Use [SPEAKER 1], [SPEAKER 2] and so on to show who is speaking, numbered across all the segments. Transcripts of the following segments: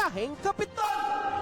[SPEAKER 1] Biyaheng Kapitol!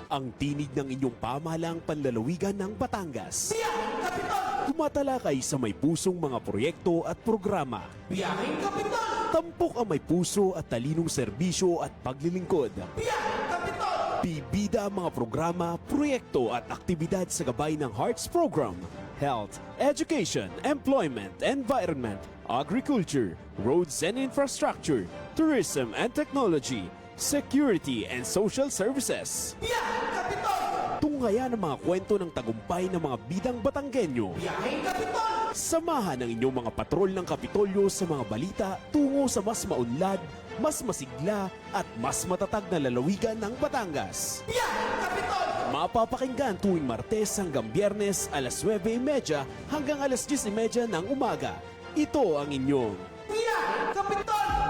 [SPEAKER 1] Ang tinig ng inyong pamahalaang panlalawigan ng Batangas. Biyaheng Kapitol! Tumatalakay sa may pusong mga proyekto at programa. Biyaheng Kapitol! Tampok ang may puso at talinong serbisyo at paglilingkod. Biyaheng Kapitol! Bibida ang mga programa, proyekto at aktibidad sa gabay ng Hearts Program. Health, Education, Employment, Environment, Agriculture, Roads and Infrastructure, Tourism and Technology, Security and Social Services. Biyaheng Kapitol! Tunghayan ang mga kwento ng tagumpay ng mga bidang Batanggenyo. Biyaheng Kapitol! Samahan ang inyong mga patrol ng Kapitolyo sa mga balita tungo sa mas maunlad, mas masigla at mas matatag na lalawigan ng Batangas. Biyaheng Kapitol! Mapapakinggan tuwing Martes hanggang Biyernes alas 9:30 hanggang alas 10:30 ng umaga. Ito ang inyong Biyaheng Kapitol!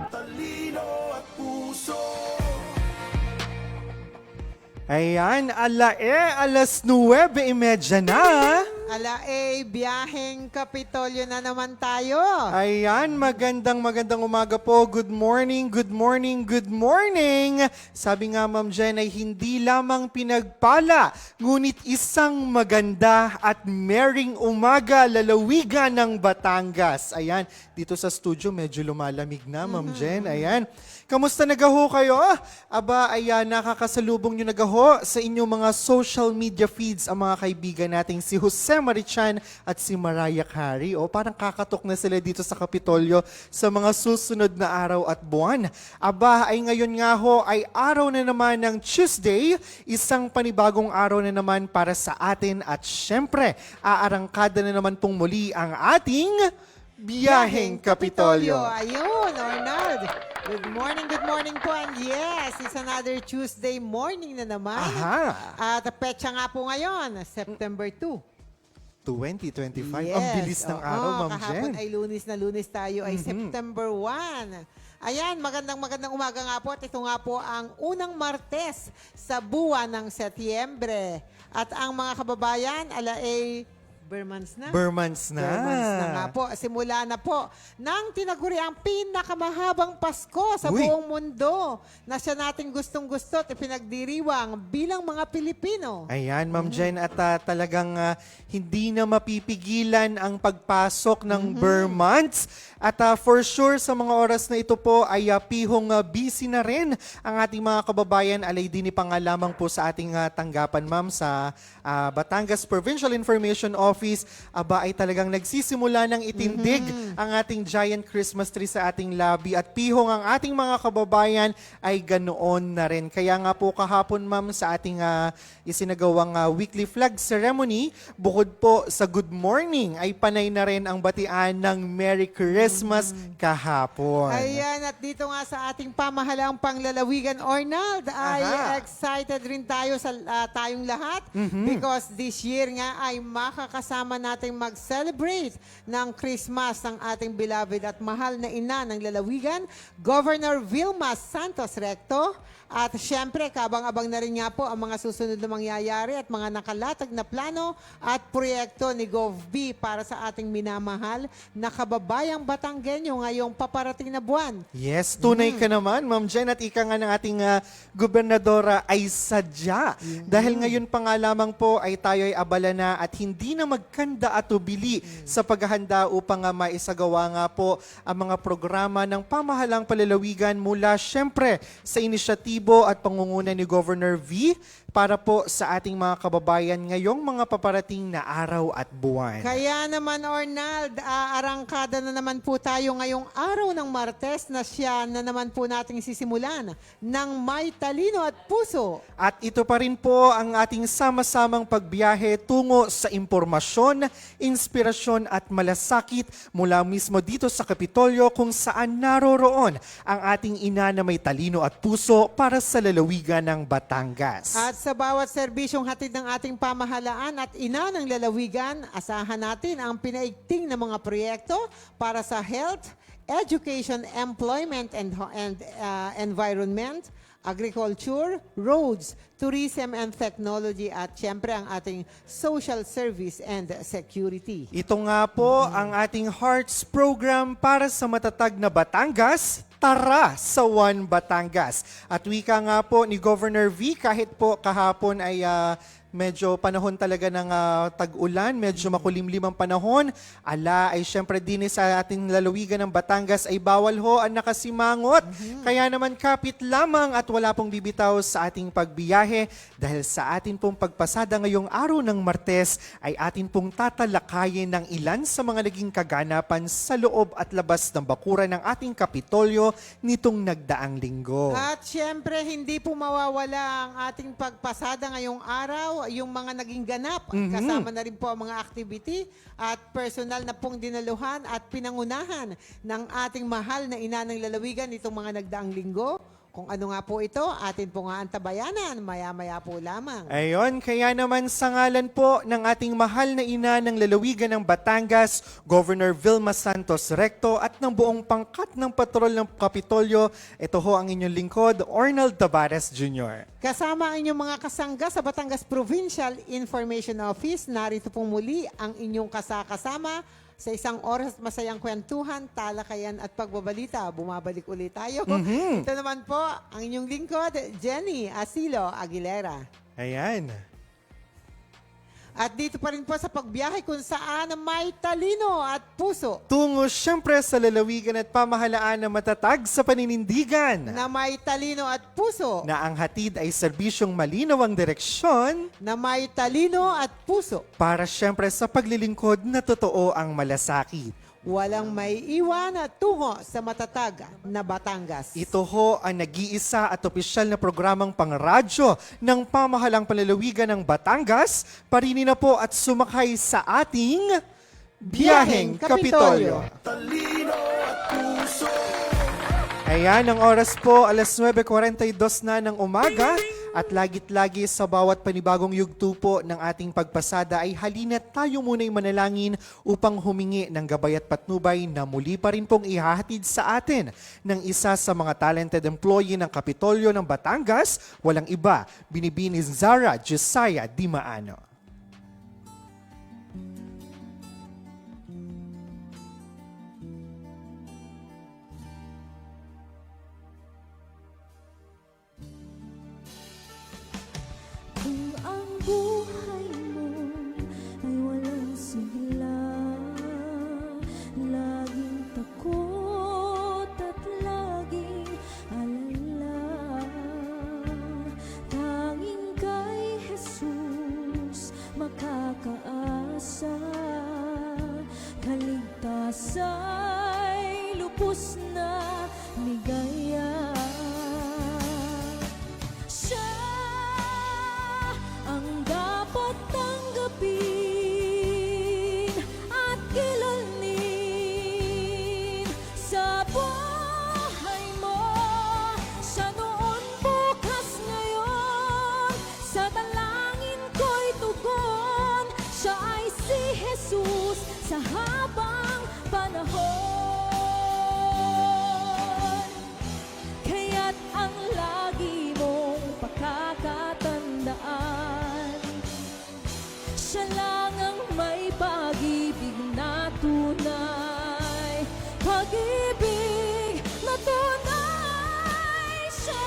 [SPEAKER 1] Talino at puso.
[SPEAKER 2] Ayan, alas 9:30 na.
[SPEAKER 3] Biyaheng Kapitolyo na naman tayo.
[SPEAKER 2] Ayan, magandang umaga po. Good morning, good morning, good morning. Sabi nga Ma'am Jen ay hindi lamang pinagpala, ngunit isang maganda at mering umaga lalawigan ng Batangas. Ayan, dito sa studio medyo lumalamig na Ma'am Jen. Ayan, kamusta nagaho kayo? Aba, ayan, nakakasalubong nyo nagaho sa inyong mga social media feeds ang mga kaibigan nating si Jose Marichan at si Mariah Carey. O parang kakatok na sila dito sa Kapitolyo sa mga susunod na araw at buwan. Aba, ay ngayon nga ho ay araw na naman ng Tuesday, isang panibagong araw na naman para sa atin at syempre, aarangkada na naman pong muli ang ating Biyaheng Kapitolyo.
[SPEAKER 3] Ayun, Arnold. Good morning po. And yes, it's another Tuesday morning na naman.
[SPEAKER 2] Aha.
[SPEAKER 3] At petsa nga po ngayon, September 2.
[SPEAKER 2] 2025.
[SPEAKER 3] Yes.
[SPEAKER 2] Ang bilis ng araw, Ma'am
[SPEAKER 3] kahapon
[SPEAKER 2] Jen.
[SPEAKER 3] ay Lunes tayo ay September 1. Ayan, magandang umaga nga po. At ito nga po ang unang Martes sa buwan ng Setyembre. At ang mga kababayan, Bermans na.
[SPEAKER 2] Bermans na.
[SPEAKER 3] Bermans na nga po. Simula na po ng tinaguri ang pinakamahabang Pasko sa
[SPEAKER 2] Uy.
[SPEAKER 3] buong mundo na siya nating gustong-gusto at ipinagdiriwang bilang mga Pilipino.
[SPEAKER 2] Ayan, Ma'am Jen, at talagang hindi na mapipigilan ang pagpasok ng Burr months. At for sure, sa mga oras na ito po ay pihong busy na rin ang ating mga kababayan. Alay din pa nga lamang po sa ating tanggapan, Ma'am, sa Batangas Provincial Information Office. Aba ay talagang nagsisimula ng itindig ang ating giant Christmas tree sa ating lobby. At pihong ang ating mga kababayan ay ganoon na rin. Kaya nga po kahapon, Ma'am, sa ating isinagawang weekly flag ceremony, bukod po sa good morning, ay panay na rin ang batian ng Merry Christmas kahapon.
[SPEAKER 3] Ayan, at dito nga sa ating pamahalaang panglalawigan, Arnold, ay excited rin tayo sa tayong lahat because this year nga ay makakasama natin mag-celebrate ng Christmas ng ating beloved at mahal na ina ng lalawigan, Governor Vilma Santos Recto. At syempre, kabang-abang na rin nga po ang mga susunod na mangyayari at mga nakalatag na plano at proyekto ni GovB para sa ating minamahal na kababayang Batanggenyo ngayong paparating na buwan.
[SPEAKER 2] Yes, tunay ka naman, Ma'am Jen, at ika nga ng ating gobernadora ay sadya. Dahil ngayon pa nga lamang po ay tayo ay abala na at hindi na magkanda at ubili sa paghahanda upang maisagawa nga po ang mga programa ng pamahalang palalawigan mula syempre sa inisyatibo at pangunguna ni Governor V para po sa ating mga kababayan ngayong mga paparating na araw at buwan.
[SPEAKER 3] Kaya naman, Arnold, arangkada na naman po tayo ngayong araw ng Martes na siya na naman po nating sisimulan ng may talino at puso.
[SPEAKER 2] At ito pa rin po ang ating sama-samang pagbiyahe tungo sa impormasyon, inspirasyon at malasakit mula mismo dito sa Kapitolyo kung saan naroroon ang ating ina na may talino at puso para sa lalawigan ng Batangas.
[SPEAKER 3] At sa bawat serbisyong hatid ng ating pamahalaan at ina ng lalawigan, asahan natin ang pinaigting na mga proyekto para sa health, education, employment, and environment, agriculture, roads, tourism and technology, at syempre ang ating social service and security.
[SPEAKER 2] Ito nga po ang ating Hearts Program para sa matatag na Batangas, Tara sa One Batangas. At wika nga po ni Governor V, kahit po kahapon ay medyo panahon talaga ng tag-ulan, medyo makulimlim ang panahon. Ala ay syempre din sa ating lalawigan ng Batangas ay bawal ho ang nakasimangot. Kaya naman kapit lamang at wala pong bibitaw sa ating pagbiyahe dahil sa atin pong pagpasada ngayong araw ng Martes ay atin pong tatalakayin ng ilan sa mga naging kaganapan sa loob at labas ng bakuran ng ating Kapitolyo nitong nagdaang linggo.
[SPEAKER 3] At syempre, hindi po mawawala ang ating pagpasada ngayong araw, yung mga naging ganap. Kasama na rin po ang mga activity at personal na pong dinaluhan at pinangunahan ng ating mahal na ina ng lalawigan itong mga nagdaang linggo. Kung ano nga po ito, atin po nga antabayanan, maya-maya po lamang.
[SPEAKER 2] Ayon, kaya naman sa ngalan po ng ating mahal na ina ng lalawigan ng Batangas, Governor Vilma Santos Recto at ng buong pangkat ng patrol ng Kapitolyo, ito ho ang inyong lingkod, Arnold Tabares Jr.
[SPEAKER 3] Kasama ang inyong mga kasangga sa Batangas Provincial Information Office, narito pong muli ang inyong kasama sa isang oras masayang kwentuhan, talakayan at pagbabalita. Bumabalik ulit tayo. Ito naman po ang inyong lingkod, Jenny Asilo Aguilera.
[SPEAKER 2] Ayan.
[SPEAKER 3] At dito pa rin po sa pagbiyahe kung saan may talino at puso.
[SPEAKER 2] Tungo siyempre sa lalawigan at pamahalaan na matatag sa paninindigan.
[SPEAKER 3] Na may talino at puso.
[SPEAKER 2] Na ang hatid ay serbisyong malinaw ang direksyon.
[SPEAKER 3] Na may talino at puso.
[SPEAKER 2] Para siyempre sa paglilingkod na totoo ang malasakit.
[SPEAKER 3] Walang may iwan at tungo sa matatag na Batangas.
[SPEAKER 2] Ito ho ang nag-iisa at opisyal na programang pangradyo ng pamahalang panlalawigan ng Batangas. Parini na po at sumakay sa ating Biyaheng Kapitolyo. Ayan, ang oras po, alas 9:42 na ng umaga. At lagit-lagi sa bawat panibagong yugto po ng ating pagpasada ay halina't tayo muna'y manalangin upang humingi ng gabay at patnubay na muli pa rin pong ihahatid sa atin ng isa sa mga talented employee ng Kapitolyo ng Batangas, walang iba, Binibini Zara Josiah Dimaano.
[SPEAKER 4] Kung ang buhay mo ay walang sigla, laging takot at laging alala, tanging kay Jesus makakaasa, kaligtasa'y lubos na ligaya. Siya ang dapat tanggapin at kilalnin sa buhay mo. Siya noon, bukas, ngayon, sa dalangin ko'y tugon. Siya ay si Jesus sa habang panahon. Kaya't ang lagi mong pakakatandaan, siya lang ang may pag-ibig na tunay. Pag-ibig na tunay, siya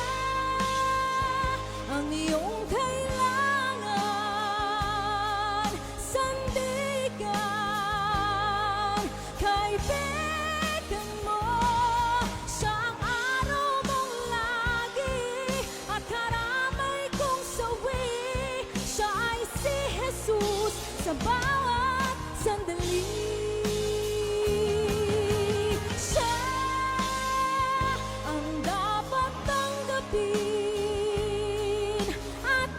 [SPEAKER 4] ang iyong kailangan. Sandigan, kaibigan mo, siya ang araw mong lagi at karamay kong sawi. Siya ay si Jesus sa bawat sandali. Siya ang dapat tanggapin at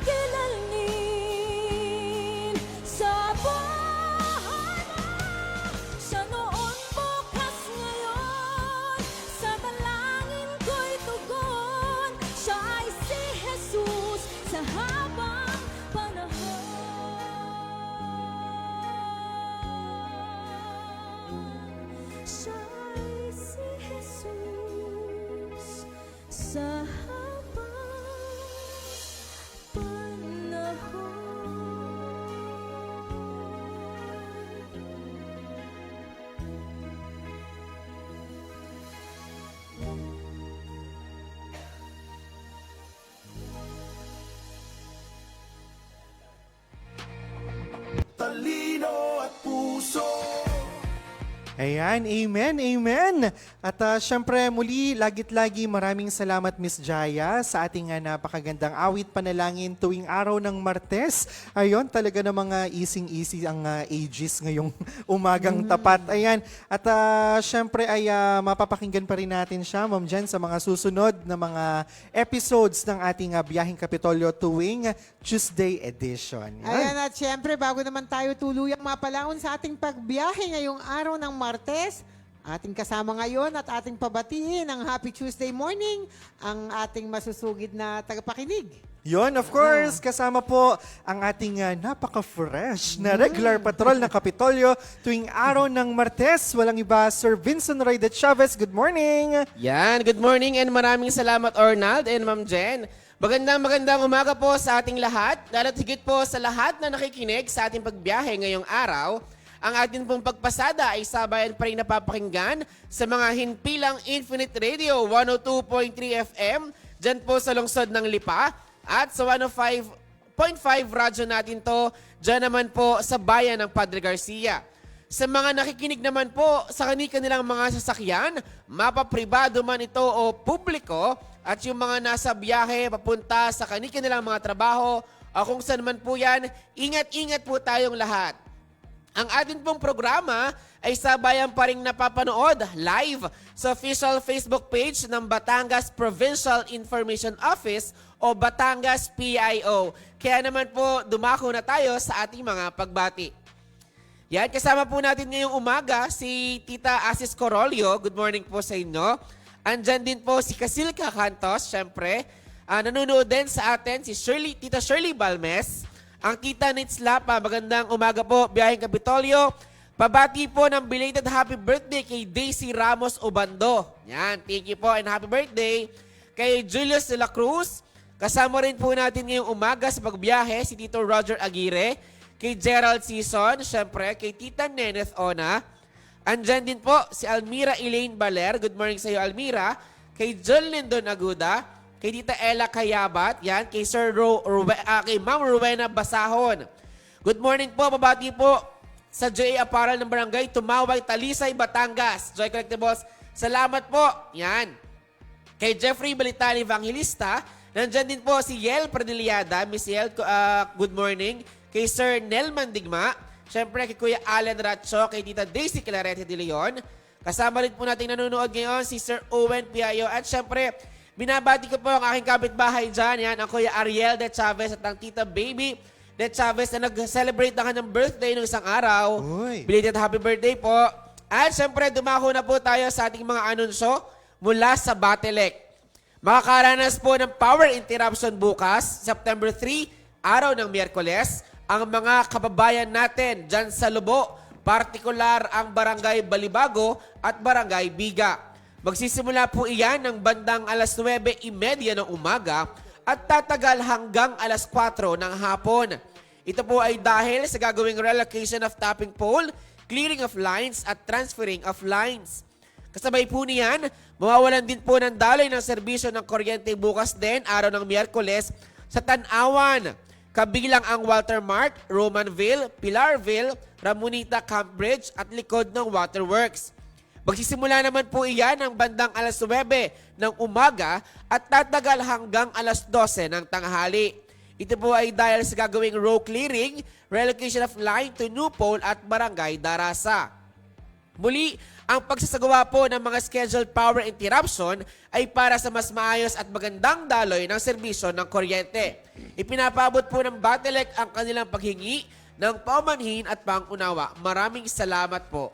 [SPEAKER 2] Ayan, amen, amen. At syempre muli, lagit-lagi maraming salamat Miss Jaya sa ating napakagandang awit panalangin tuwing araw ng Martes. Ayun, talaga na mga easy-easy ang ages ngayong umagang tapat. Ayan, at syempre ay mapapakinggan pa rin natin siya, Ma'am Jen, sa mga susunod na mga episodes ng ating Biyaheng Kapitolyo tuwing Tuesday edition. Yan.
[SPEAKER 3] Ayan, at syempre, bago naman tayo tuluyang mapalaon sa ating pagbiyahe ngayong araw ng Martes, ating kasama ngayon at ating pabatiin ng Happy Tuesday morning ang ating masusugid na tagapakinig.
[SPEAKER 2] Yon, of course, kasama po ang ating napaka-fresh na regular patrol ng Kapitolyo tuwing araw ng Martes. Walang iba, Sir Vincent Roy de Chavez. Good morning!
[SPEAKER 5] Yan, good morning and maraming salamat Arnold and Ma'am Jen. Magandang umaga po sa ating lahat, lalo't higit po sa lahat na nakikinig sa ating pagbiyahe ngayong araw. Ang atin pong pagpasada ay sabayan pa rin napapakinggan sa mga hinpilang Infinite Radio 102.3 FM, dyan po sa lungsod ng Lipa, at sa 105.5 radyo natin to, dyan naman po sa bayan ng Padre Garcia. Sa mga nakikinig naman po sa kanilang mga sasakyan, mapapribado man ito o publiko, at yung mga nasa biyahe papunta sa kanilang mga trabaho o kung saan man po yan, ingat-ingat po tayong lahat. Ang atin pong programa ay sabayan pa rin napapanood live sa official Facebook page ng Batangas Provincial Information Office o Batangas PIO. Kaya naman po dumako na tayo sa ating mga pagbati. Yan, kasama po natin ngayong umaga si Tita Asis Corolio. Good morning po sa inyo. Andyan din po si Casilca Cantos, syempre. Nanonood din sa atin si Tita Shirley Balmes. Ang Tita Nitz Lapa, magandang umaga po, Biyaheng Kapitolyo. Pabati po ng belated happy birthday kay Daisy Ramos Obando. Yan, thank you po and happy birthday. Kay Julius de la Cruz, kasama rin po natin ngayong umaga sa pagbiyahe si Tito Roger Aguirre. Kay Gerald Season, syempre, kay Tita Neneth Ona. Andyan din po si Almira Elaine Baler. Good morning sa iyo, Almira. Kay John Lindon Aguda. Kay Tita Ella Kayabat. Yan. Kay kay Ma'am Rowena Basahon. Good morning po. Babati po sa JA Apparel ng Barangay Tumaway, Talisay, Batangas. Joy Collectibles. Salamat po. Yan. Kay Jeffrey Balitani Evangelista. Nandyan din po si Yel Pradiliada. Miss Yel, good morning. Kay Sir Nelman Digma. Siyempre kay Kuya Alan Ratcho. Kay Tita Daisy Clarete de Leon. Kasama rin po natin nanonood ngayon si Sir Owen Piayo. At siyempre, binabati ko po ang aking kapitbahay dyan. Yan, ang Kuya Ariel de Chavez at ang Tita Baby de Chavez na nag-celebrate na kanyang birthday noong isang araw.
[SPEAKER 2] Uy.
[SPEAKER 5] Belated happy birthday po. At siyempre, dumako na po tayo sa ating mga anunsyo mula sa Batelec. Makakaranas po ng power interruption bukas, September 3, araw ng Miyerkules, ang mga kababayan natin dyan sa Lubo, partikular ang Barangay Balibago at Barangay Biga. Magsisimula po iyan ng bandang alas 9:30 ng umaga at tatagal hanggang alas 4 ng hapon. Ito po ay dahil sa gagawing relocation of tapping pole, clearing of lines at transferring of lines. Kasabay po niyan, mawawalan din po ng daloy ng serbisyo ng kuryente bukas din, araw ng Miyerkules, sa Tanawan. Kabilang ang Walter Mart, Romanville, Pilarville, Ramonita Cambridge at likod ng Waterworks. Magsisimula naman po iyan ng bandang alas 9 ng umaga at tatagal hanggang alas 12 ng tanghali. Ito po ay dahil sa gagawing row clearing, relocation of line to new pole at Barangay Darasa. Muli, ang pagsasagawa po ng mga scheduled power interruption ay para sa mas maayos at magandang daloy ng serbisyo ng kuryente. Ipinapabot po ng Batelec ang kanilang paghingi ng paumanhin at pangunawa. Maraming salamat po.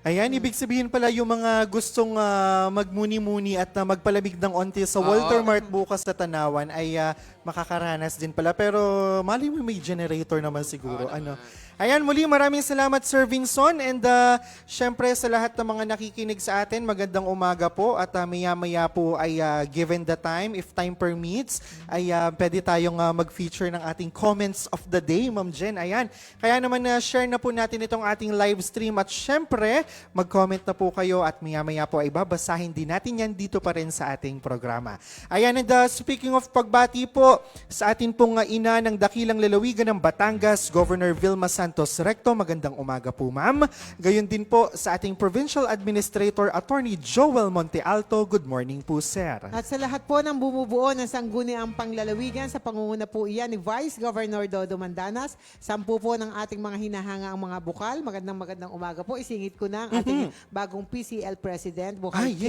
[SPEAKER 2] Ayan, ibig sabihin pala yung mga gustong magmuni-muni at magpalamig ng onti sa Walter Mart bukas sa Tanawan ay makakaranas din pala. Pero mali mo may generator naman siguro. Ayan, muli maraming salamat Sir Vinson and syempre sa lahat ng mga nakikinig sa atin, magandang umaga po at maya-maya po ay given the time, if time permits, ay pwede tayong mag-feature ng ating comments of the day, Ma'am Jen. Ayan, kaya naman share na po natin itong ating live stream at syempre mag-comment na po kayo at maya-maya po ay babasahin din natin yan dito pa rin sa ating programa. Ayan, and speaking of pagbati po sa atin pong ina ng dakilang lalawigan ng Batangas, Governor Vilma Santos Santos Recto. Magandang umaga po, ma'am. Gayon din po sa ating Provincial Administrator Attorney Joel Montealto. Good morning po, sir.
[SPEAKER 3] At sa lahat po ng bumubuo ng sangguniang panglalawigan, sa pangunguna po iyan ni Vice Governor Dodo Mandanas, 10 po ng ating mga hinahanga ang mga bukal. Magandang umaga po. Isingit ko na ang ating bagong PCL President, Bukal
[SPEAKER 2] Yes.
[SPEAKER 3] K.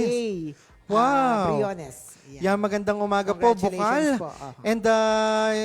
[SPEAKER 2] Wow.
[SPEAKER 3] Briones.
[SPEAKER 2] Yan, magandang umaga po,
[SPEAKER 3] Congratulations
[SPEAKER 2] Bukal.
[SPEAKER 3] po. Aha.
[SPEAKER 2] And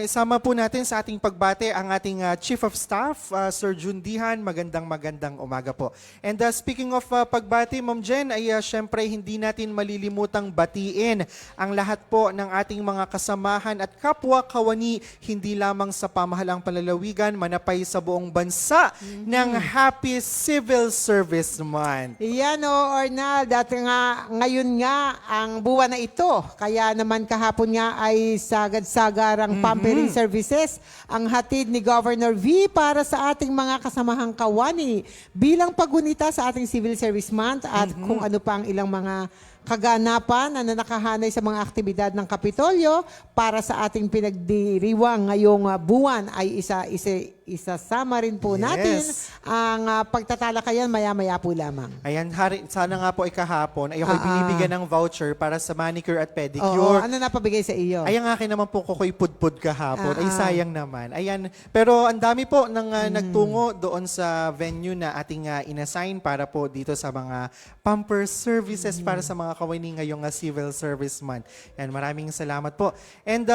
[SPEAKER 2] isama po natin sa ating pagbate ang ating Chief of Staff, Sir Jun Dihan. Magandang umaga po. And speaking of pagbati, Ma'am Jen, ay syempre hindi natin malilimutang batiin ang lahat po ng ating mga kasamahan at kapwa kawani, hindi lamang sa pamahalang panlalawigan, manapay sa buong bansa ng Happy Civil Service Month.
[SPEAKER 3] Iyan Ornal, dati nga, ngayon nga ang buwan na ito. Kaya naman kahapon nga ay sagad-sagarang pampering services ang hatid ni Governor V para sa ating mga kasamahang kawani bilang pagunita sa ating Civil Service Month at kung ano pa ang ilang mga kaganapan na nakahanay sa mga aktibidad ng Kapitolyo para sa ating pinagdiriwang ngayong buwan ay isasama rin po natin ang pagtatalakayan maya-maya po lamang.
[SPEAKER 2] Ayan, sana nga po ay kahapon ay ako'y binibigyan ng voucher para sa manicure at
[SPEAKER 3] Oo,
[SPEAKER 2] pedicure.
[SPEAKER 3] ano napabigay sa iyo?
[SPEAKER 2] Ay, ang akin naman po ko'y pudpud kahapon. Ay, sayang naman. Ayan. Pero ang dami po ng nagtungo doon sa venue na ating inassign para po dito sa mga pamper services para sa mga kawani ngayong Civil Service Month. Yan, maraming salamat po. And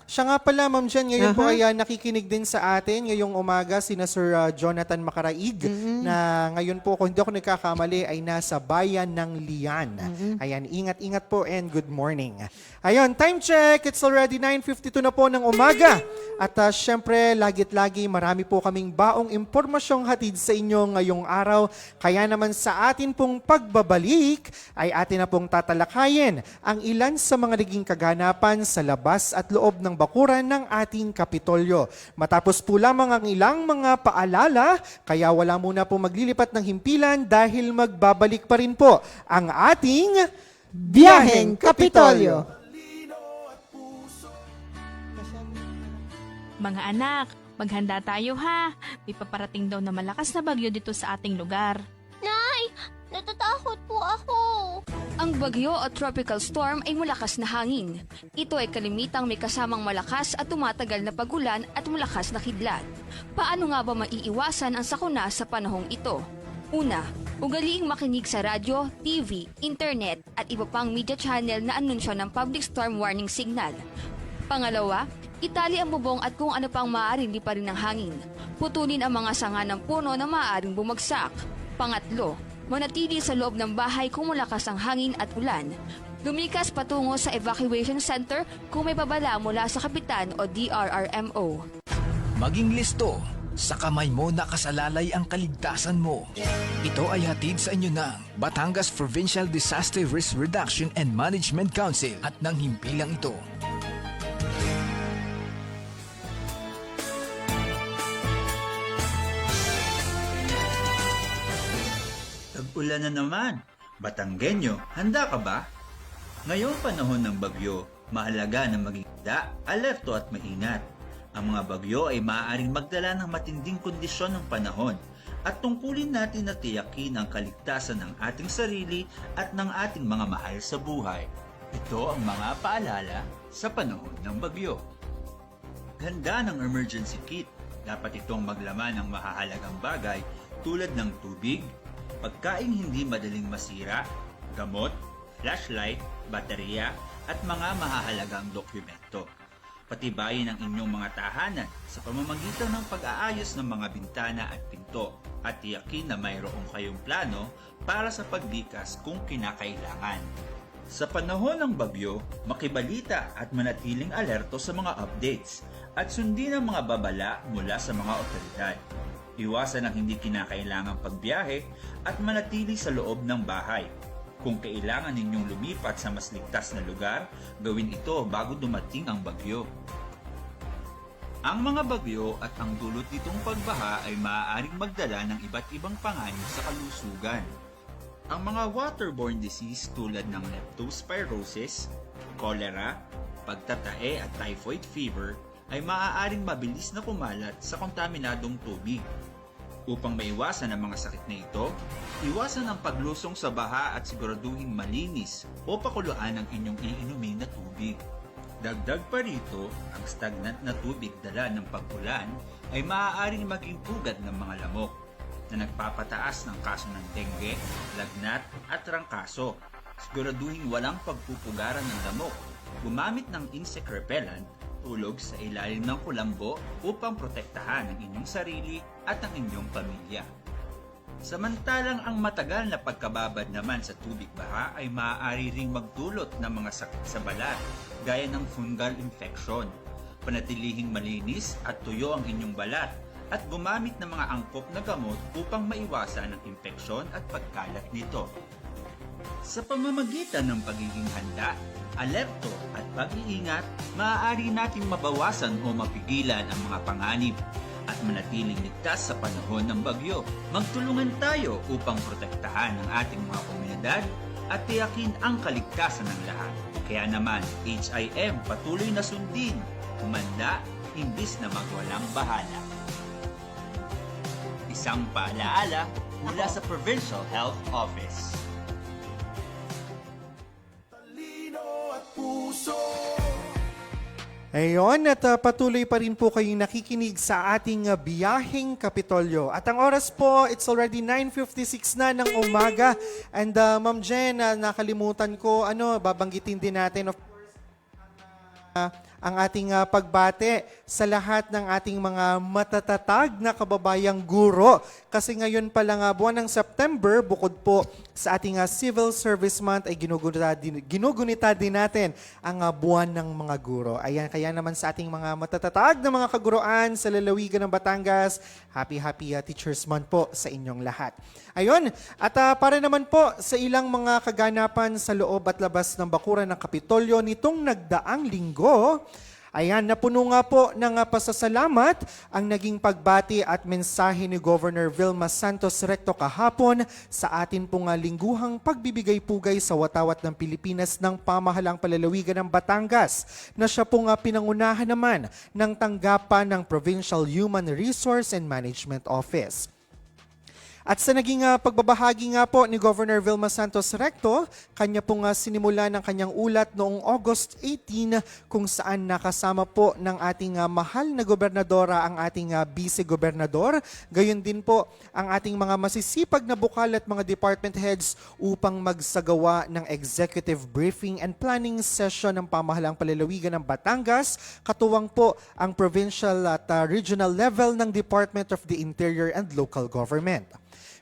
[SPEAKER 2] siya nga pala, Ma'am Jen, ngayon po ay nakikinig din sa atin ngayong umaga sina Sir Jonathan Macaraig na ngayon po, kung hindi ako nagkakamali, ay nasa bayan ng Lian. Ayan, ingat-ingat po and good morning. Ayun, time check. It's already 9:52 na po ng umaga. At syempre, lagit-lagi marami po kaming baong impormasyong hatid sa inyo ngayong araw. Kaya naman sa atin pong pagbabalik ay atin na pong tatalakayin ang ilan sa mga naging kaganapan sa labas at loob ng bakuran ng ating Kapitolyo. Matapos po lamang ang ilang mga paalala, kaya wala muna po maglilipat ng himpilan dahil magbabalik pa rin po ang ating
[SPEAKER 3] Biyaheng Kapitolyo.
[SPEAKER 6] Mga anak, maghanda tayo ha. May paparating daw na malakas na bagyo dito sa ating lugar.
[SPEAKER 4] Nay, natatakot po ako.
[SPEAKER 6] Ang bagyo o tropical storm ay malakas na hangin. Ito ay kalimitang may kasamang malakas at tumatagal na pagulan at malakas na kidlat. Paano nga ba maiiwasan ang sakuna sa panahong ito? Una, ugaliing makinig sa radyo, TV, internet at iba pang media channel na anunsyo ng public storm warning signal. Pangalawa, itali ang bubong at kung ano pang maaaring liparin ng hangin. Putulin ang mga sanga ng puno na maaaring bumagsak. Pangatlo, manatili sa loob ng bahay kung malakas ang hangin at ulan. Lumikas patungo sa evacuation center kung may babala mula sa kapitan o DRRMO.
[SPEAKER 7] Maging listo, sa kamay mo nakasalalay ang kaligtasan mo. Ito ay hatid sa inyo ng Batangas Provincial Disaster Risk Reduction and Management Council at ng himpilang ito.
[SPEAKER 8] Tag-ulan na naman. Batanggenyo, handa ka ba? Ngayong panahon ng bagyo, mahalaga na maging handa, alerto at maingat. Ang mga bagyo ay maaaring magdala ng matinding kondisyon ng panahon at tungkulin natin na tiyakin ang kaligtasan ng ating sarili at ng ating mga mahal sa buhay. Ito ang mga paalala sa panahon ng bagyo. Ganda ng emergency kit. Dapat itong maglaman ng mahahalagang bagay tulad ng tubig, pagkain hindi madaling masira, gamot, flashlight, baterya, at mga mahahalagang dokumento. Patibayin ang inyong mga tahanan sa pamamagitan ng pag-aayos ng mga bintana at pinto at tiyakin na mayroong kayong plano para sa paglikas kung kinakailangan. Sa panahon ng bagyo, makibalita at manatiling alerto sa mga updates at sundin ang mga babala mula sa mga otoridad. Iwasan ang hindi kinakailangang pagbiyahe at manatili sa loob ng bahay. Kung kailangan ninyong lumipat sa mas ligtas na lugar, gawin ito bago dumating ang bagyo. Ang mga bagyo at ang dulot nitong pagbaha ay maaaring magdala ng iba't ibang panganib sa kalusugan. Ang mga waterborne disease tulad ng leptospirosis, cholera, pagtatae at typhoid fever ay maaaring mabilis na kumalat sa kontaminadong tubig. Upang maiwasan ang mga sakit na ito, iwasan ang paglusong sa baha at siguraduhing malinis o pakuluan ang inyong iinumin na tubig. Dagdag pa rito, ang stagnant na tubig dala ng pag-ulan ay maaaring maging pugad ng mga lamok na nagpapataas ng kaso ng dengue, lagnat at trangkaso. Siguraduhin walang pagpupugaran ng lamok. Gumamit ng insect repellent, tulog sa ilalim ng kulambo upang protektahan ang inyong sarili at ang inyong pamilya. Samantalang ang matagal na pagkababad naman sa tubig baha ay maaari ring magdulot ng mga sakit sa balat gaya ng fungal infection. Panatilihing malinis at tuyo ang inyong balat at gumamit ng mga angkop na gamot upang maiwasan ang infeksyon at pagkalat nito. Sa pamamagitan ng pagiging handa, alerto at pag-iingat, maaari nating mabawasan o mapigilan ang mga panganib at manatiling ligtas sa panahon ng bagyo. Magtulungan tayo upang protektahan ang ating mga komunidad at tiyakin ang kaligtasan ng lahat. Kaya naman, HIM patuloy na sundin, humanda, imbis na magwalang bahala. Isang paalaala mula sa Provincial Health Office.
[SPEAKER 2] Ayon, at patuloy pa rin po kayong nakikinig sa ating biyaheng Kapitolyo. At ang oras po, it's already 9:56 na ng umaga. And Ma'am Jen, nakalimutan ko, babanggitin din natin of ang ating pagbate sa lahat ng ating mga matatatag na kababayang guro. Kasi ngayon pa lang buwan ng September, bukod po sa ating Civil Service Month ay ginugunita din natin ang buwan ng mga guro. Ayan, kaya naman sa ating mga matatatag na mga kaguruan sa lalawigan ng Batangas, happy Teachers Month po sa inyong lahat. Ayun, at para naman po sa ilang mga kaganapan sa loob at labas ng bakuran ng Kapitolyo nitong nagdaang linggo, ayan, napuno nga po ng pasasalamat ang naging pagbati at mensahe ni Governor Vilma Santos Recto kahapon sa atin pong lingguhang pagbibigay-pugay sa watawat ng Pilipinas ng pamahalang palalawigan ng Batangas na siya pong pinangunahan naman ng tanggapan ng Provincial Human Resource and Management Office. At sa naging pagbabahagi nga po ni Governor Vilma Santos Recto, kanya pong sinimula ng kanyang ulat noong August 18 kung saan nakasama po ng ating mahal na gobernadora ang ating vice-gobernador. Gayon din po ang ating mga masisipag na bukal at mga department heads upang magsagawa ng executive briefing and planning session ng pamahalang palalawigan ng Batangas, katuwang po ang provincial at regional level ng Department of the Interior and Local Government.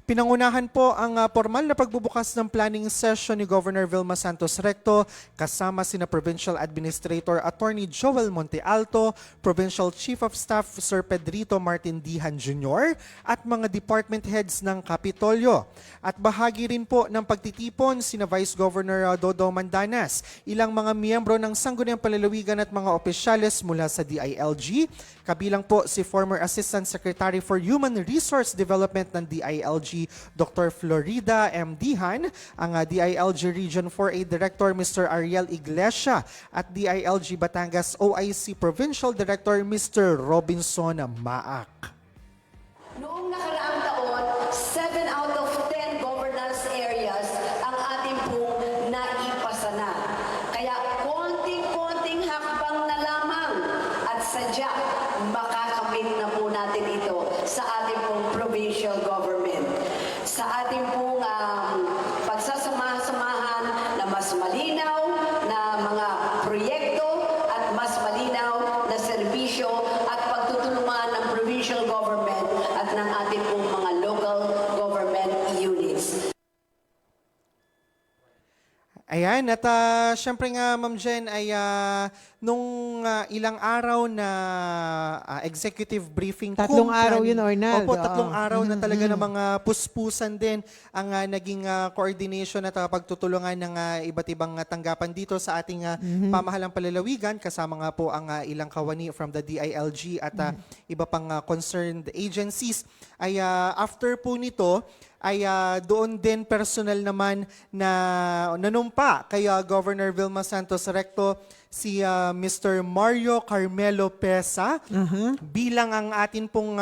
[SPEAKER 2] Pinangunahan po ang formal na pagbubukas ng planning session ni Governor Vilma Santos Recto kasama sina Provincial Administrator Attorney Joel Monte Alto, Provincial Chief of Staff Sir Pedrito Martin Dihan Jr. at mga department heads ng Kapitolyo. At bahagi rin po ng pagtitipon sina Vice Governor Dodo Mandanas, ilang mga miyembro ng Sangguniang Palalawigan at mga opisyales mula sa DILG, kabilang po si former Assistant Secretary for Human Resource Development ng DILG Dr. Florida M. Dihan, ang DILG Region 4A Director Mr. Ariel Iglesia at DILG Batangas OIC Provincial Director Mr. Robinson Maak.
[SPEAKER 9] Noong nakaraang taon, 7 out of 10 governance areas ang ating pong naipasa na. Kaya konting-konting hakbang na lamang at sadya makakamit na po natin ito sa ating pong provincial government. Sa ating pong pagsasama-samahan na mas malinaw na mga proyekto at mas malinaw na serbisyo at pagtutulungan ng provincial government at ng ating pong mga local government units.
[SPEAKER 2] Ayan, at syempre nga Ma'am Jen ay nung ilang araw na executive briefing.
[SPEAKER 3] Tatlong araw yun, Ornal.
[SPEAKER 2] Opo, tatlong araw na talaga ng mga puspusan din ang naging coordination at pagtutulungan ng iba't ibang tanggapan dito sa ating pamahalang palalawigan. Kasama nga po ang ilang kawani from the DILG at iba pang concerned agencies. Ay after po nito, ay doon din personal naman na nanumpa kay Governor Vilma Santos Recto si Mr. Mario Carmelo Pesa bilang ang atin pong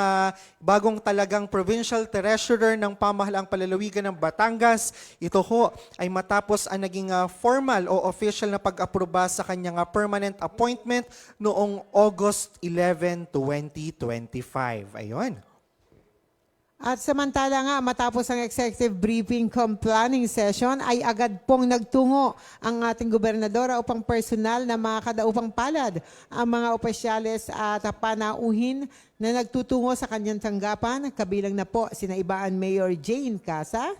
[SPEAKER 2] bagong talagang Provincial Treasurer ng Pamahalaang Palalawigan ng Batangas. Ito ho ay matapos ang naging formal o official na pag-aproba sa kanyang permanent appointment noong August 11, 2025. Ayun.
[SPEAKER 3] At samantala nga, matapos ang executive briefing cum planning session, ay agad pong nagtungo ang ating gobernadora upang personal na mga kadaupang palad ang mga opisyales at panauhin na nagtutungo sa kanyang tanggapan. Kabilang na po sina Ibaan Mayor Jane Casa,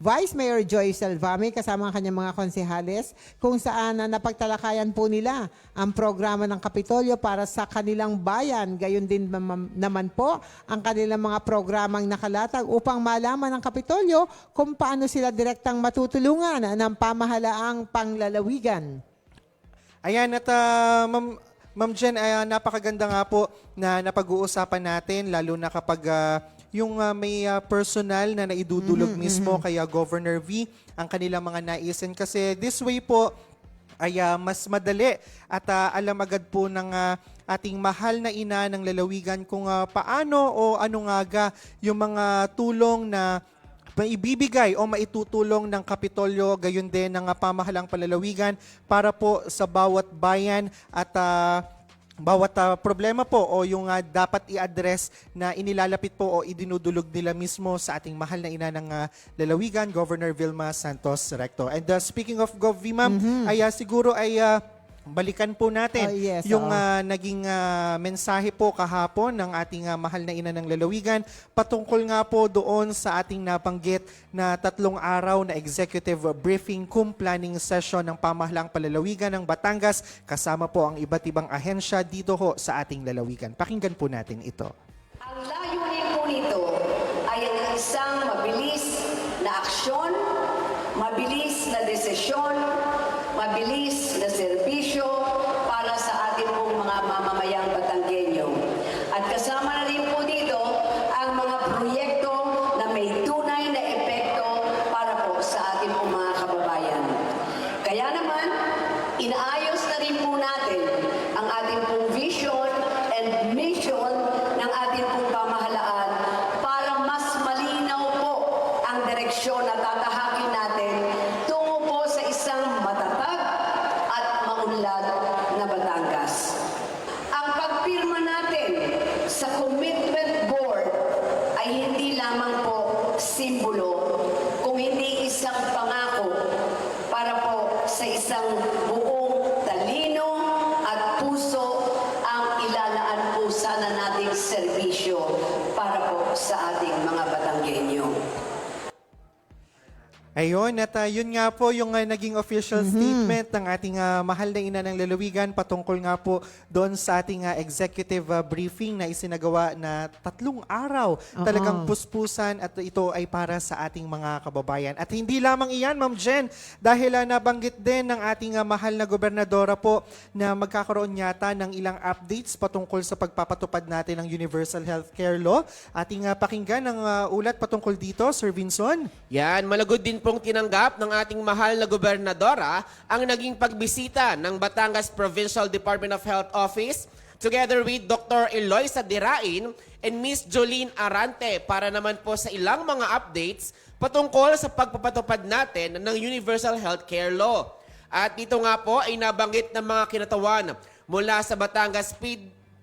[SPEAKER 3] Vice Mayor Joy Salvame kasama ang kanyang mga konsehales, kung saan napagtalakayan po nila ang programa ng Kapitolyo para sa kanilang bayan. Gayon din naman po ang kanilang mga programang nakalatag upang malaman ng Kapitolyo kung paano sila direktang matutulungan ng pamahalaang panglalawigan.
[SPEAKER 2] Ayan, at Ma'am Jen, napakaganda nga po na napag-uusapan natin, lalo na kapag yung may personal na naidudulog mismo kay Governor V ang kanilang mga naisin. Kasi this way po ay mas madali at alam agad po ng ating mahal na ina ng lalawigan kung paano o ano nga ga yung mga tulong na maibibigay o maitutulong ng Kapitolyo, gayon din ng pamahalaang palalawigan para po sa bawat bayan at bawat problema po o yung dapat i-address na inilalapit po o idinudulog nila mismo sa ating mahal na ina ng lalawigan, Governor Vilma Santos Recto. And speaking of Gov. V, ma'am, ay siguro ay balikan po natin yung naging mensahe po kahapon ng ating mahal na ina ng lalawigan patungkol nga po doon sa ating nabanggit na 3 araw na executive briefing cum planning session ng Pamahalaang Palalawigan ng Batangas kasama po ang iba't ibang ahensya dito ho sa ating lalawigan. Pakinggan po natin ito.
[SPEAKER 9] Ang layunin po nito ay ang isang mabilis na aksyon, mabilis na desisyon, mabilis na serbisyo para sa ating pong mga mamamayang Batanggenyo. At kasama na rin po dito ang mga proyekto na may tunay na epekto para po sa ating pong mga kababayan. Kaya naman, inaayos na rin po natin ang ating pong vision and mission ng ating pong pamahalaan para mas malinaw po ang direksyon na tatahakin natin tungo po sa isang matatag at maunlad na Batangas. Ang pagpirma natin sa Commitment Board ay hindi lamang po simbolo, kung hindi isang pangako para po sa isang buong talino at puso ang ilalaan po sana nating serbisyo para po sa ating mga Batanggenyo.
[SPEAKER 2] Ayun, at yun nga po yung naging official statement ng ating mahal na ina ng lalawigan patungkol nga po doon sa ating executive briefing na isinagawa na 3 araw. Talagang puspusan at ito ay para sa ating mga kababayan. At hindi lamang iyan, Ma'am Jen, dahil nabanggit din ng ating mahal na gobernadora po na magkakaroon yata ng ilang updates patungkol sa pagpapatupad natin ng Universal Healthcare Law. Ating pakinggan ang ulat patungkol dito, Sir Vinson.
[SPEAKER 5] Yan, malagod din pong tinanggap ng ating mahal na gobernadora ang naging pagbisita ng Batangas Provincial Department of Health Office together with Dr. Eloisa Dirain and Miss Jolene Arante para naman po sa ilang mga updates patungkol sa pagpapatupad natin ng Universal Healthcare Law. At dito nga po ay nabanggit ng mga kinatawan mula sa Batangas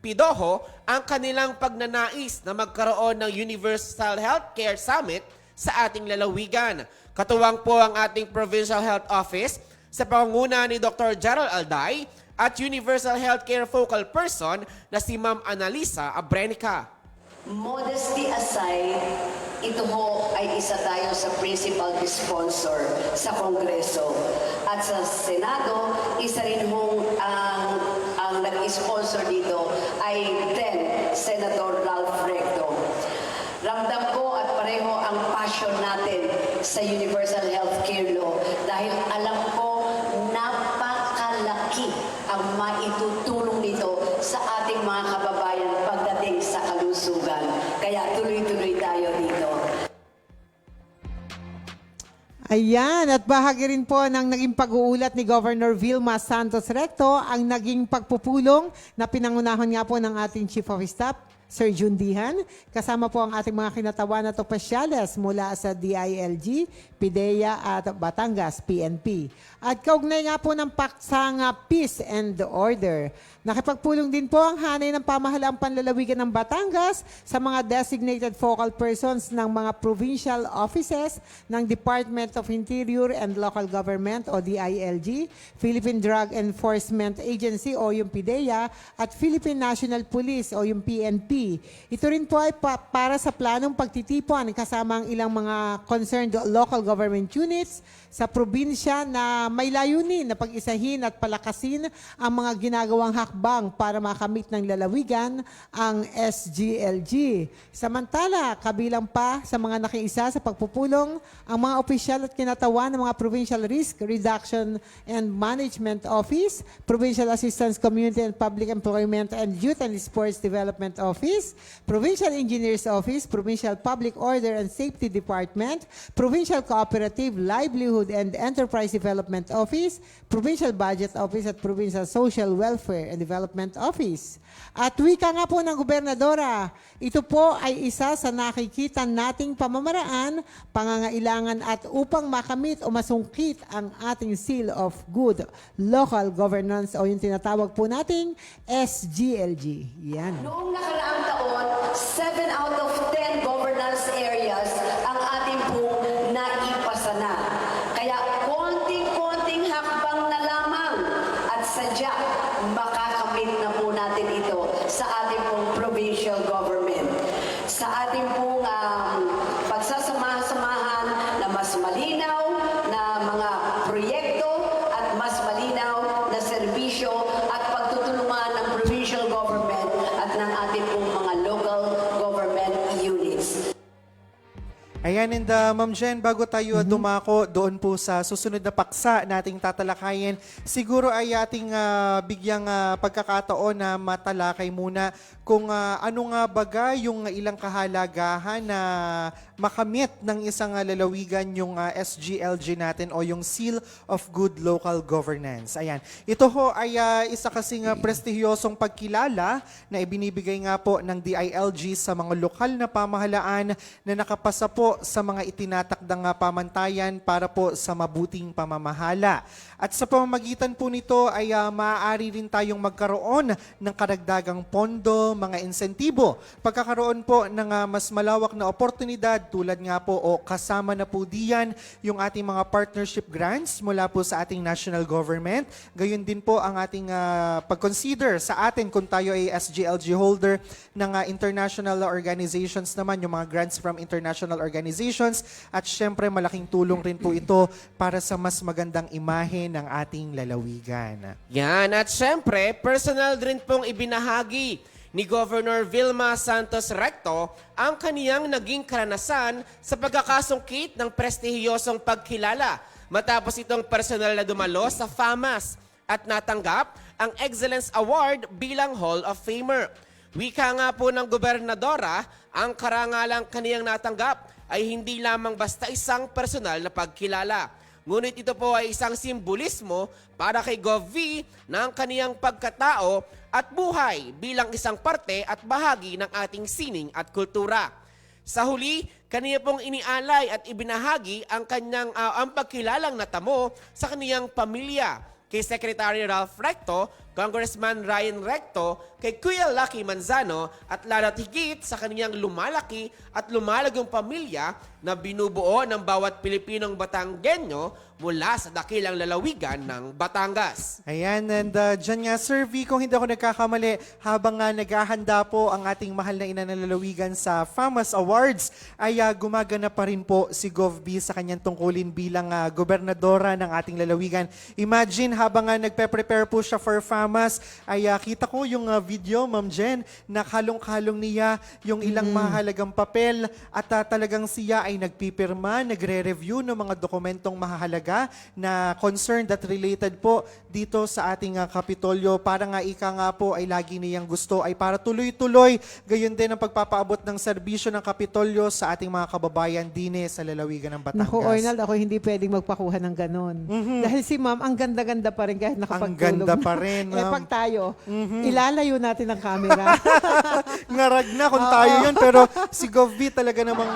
[SPEAKER 5] PIDOHO ang kanilang pagnanais na magkaroon ng Universal Healthcare Summit sa ating lalawigan. Katuwang po ang ating Provincial Health Office sa pangunguna ni Dr. Gerald Alday at Universal Healthcare Focal Person na si Ma'am Analisa Abrenica.
[SPEAKER 9] Modesty aside, ito ho ay isa tayo sa principal sponsor sa Kongreso. At sa Senado, isa rin hong ang nag-sponsor dito ay then Senator Ralph Recto. Ramdam ko at pareho ang passion natin sa Universal Healthcare Law dahil alam ko napakalaki ang maitutulong nito sa ating mga kababayan pagdating sa kalusugan. Kaya tuloy-tuloy tayo dito.
[SPEAKER 3] Ayan, at bahagi rin po ng naging pag-uulat ni Governor Vilma Santos Recto ang naging pagpupulong na pinangunahan nga po ng ating Chief of Staff, Sir Jun Dihan. Kasama po ang ating mga kinatawan at opisyales mula sa DILG, PIDEA at Batangas, PNP. At kaugnay nga po ng paksang Peace and Order. Nakipagpulong din po ang hanay ng pamahalaang panlalawigan ng Batangas sa mga designated focal persons ng mga provincial offices ng Department of Interior and Local Government o DILG, Philippine Drug Enforcement Agency o yung PIDEA at Philippine National Police o yung PNP. Ito rin po ay para sa planong pagtitipon kasama ang ilang mga concerned local government units sa probinsya na may layunin na pag-isahin at palakasin ang mga ginagawang hakbang para makamit ng lalawigan ang SGLG. Samantala, kabilang pa sa mga nakiisa sa pagpupulong ang mga opisyal at kinatawan ng mga Provincial Risk Reduction and Management Office, Provincial Assistance Community and Public Employment and Youth and Sports Development Office, Provincial Engineers Office, Provincial Public Order and Safety Department, Provincial Cooperative Livelihood and Enterprise Development Office, Provincial Budget Office at Provincial Social Welfare and Development Office. At wika nga po ng Gobernadora, ito po ay isa sa nakikita nating pamamaraan, pangangailangan at upang makamit o masungkit ang ating Seal of Good Local Governance o yung tinatawag po nating SGLG. Yan.
[SPEAKER 9] Noong nakaraang taon, 7 out of 10 governance areas ang ating pong naipasa na. Kaya konting-konting hakbang na lamang at sadya makakamit na po natin ito sa ating pong provincial government. Sa ating pong pagsasama-samahan na mas malinaw na mga proyekto at mas malinaw na serbisyo at pagtutulungan ng provincial government at ng ating pong mga local government units.
[SPEAKER 2] Ayan, and Ma'am Jen, bago tayo dumako doon po sa susunod na paksa nating tatalakayin, siguro ay ating bigyang pagkakataon na matalakay muna kung ano nga baga yung ilang kahalagahan na makamit ng isang lalawigan yung SGLG natin o yung Seal of Good Local Governance. Ayan, ito ho ay isa kasing prestihiyosong pagkilala na ibinibigay nga po ng DILG sa mga lokal na pamahalaan na nakapasa po sa mga itinatakdang pamantayan para po sa mabuting pamamahala. At sa pamamagitan po nito ay maaari rin tayong magkaroon ng karagdagang pondo, mga insentibo, pagkakaroon po ng mas malawak na oportunidad tulad nga po o kasama na po diyan yung ating mga partnership grants mula po sa ating national government. Gayon din po ang ating pag-consider sa atin kung tayo ay SGLG holder ng international organizations naman, yung mga grants from international organizations. At syempre malaking tulong rin po ito para sa mas magandang imahe ng ating lalawigan.
[SPEAKER 5] Yan, at syempre, personal din pong ibinahagi ni Governor Vilma Santos Recto ang kaniyang naging karanasan sa pagkakasungkit ng prestihiyosong pagkilala matapos itong personal na dumalo sa FAMAS at natanggap ang Excellence Award bilang Hall of Famer. Wika nga po ng gobernadora, ang karangalang kaniyang natanggap ay hindi lamang basta isang personal na pagkilala. Ngunit ito po ay isang simbolismo para kay Gov V ng kaniyang pagkatao at buhay bilang isang parte at bahagi ng ating sining at kultura. Sa huli, kaniya pong inialay at ibinahagi ang kanyang ang pagkilalang natamo sa kaniyang pamilya kay Secretary Ralph Recto, Congressman Ryan Recto, kay Kuya Lucky Manzano at lalo't higit sa kaniyang lumalaki at lumalagong pamilya na binubuo ng bawat Pilipinong Batanggenyo mula sa dakilang lalawigan ng Batangas.
[SPEAKER 2] Ayan, and dyan nga, Sir V, kung hindi ako nagkakamali, habang naghahanda po ang ating mahal na ina ng lalawigan sa FAMAS Awards, ay gumagana pa rin po si Gov B sa kanyang tungkulin bilang gobernadora ng ating lalawigan. Imagine, habang nagpe-prepare po siya for FAMAS, FAMAS ay kita ko yung video, Ma'am Jen, na kalong-kalong niya yung ilang mahalagang papel at talagang siya ay nagpipirma, nagre-review ng mga dokumentong mahalaga na concerned at related po dito sa ating Kapitolyo. Para nga ika nga po ay lagi niyang gusto ay para tuloy-tuloy gayon din ang pagpapaabot ng serbisyo ng Kapitolyo sa ating mga kababayan din sa lalawigan ng Batangas.
[SPEAKER 3] Naku, Arnald, ako hindi pwedeng magpakuha ng ganon. Dahil si ma'am, ang ganda-ganda pa rin kahit nakapagtulog.
[SPEAKER 2] Ang ganda pa rin, ma'am.
[SPEAKER 3] Pag tayo, ilalayo natin ang camera.
[SPEAKER 2] Ngarag na kung tayo yun. Pero si Gov V talaga namang,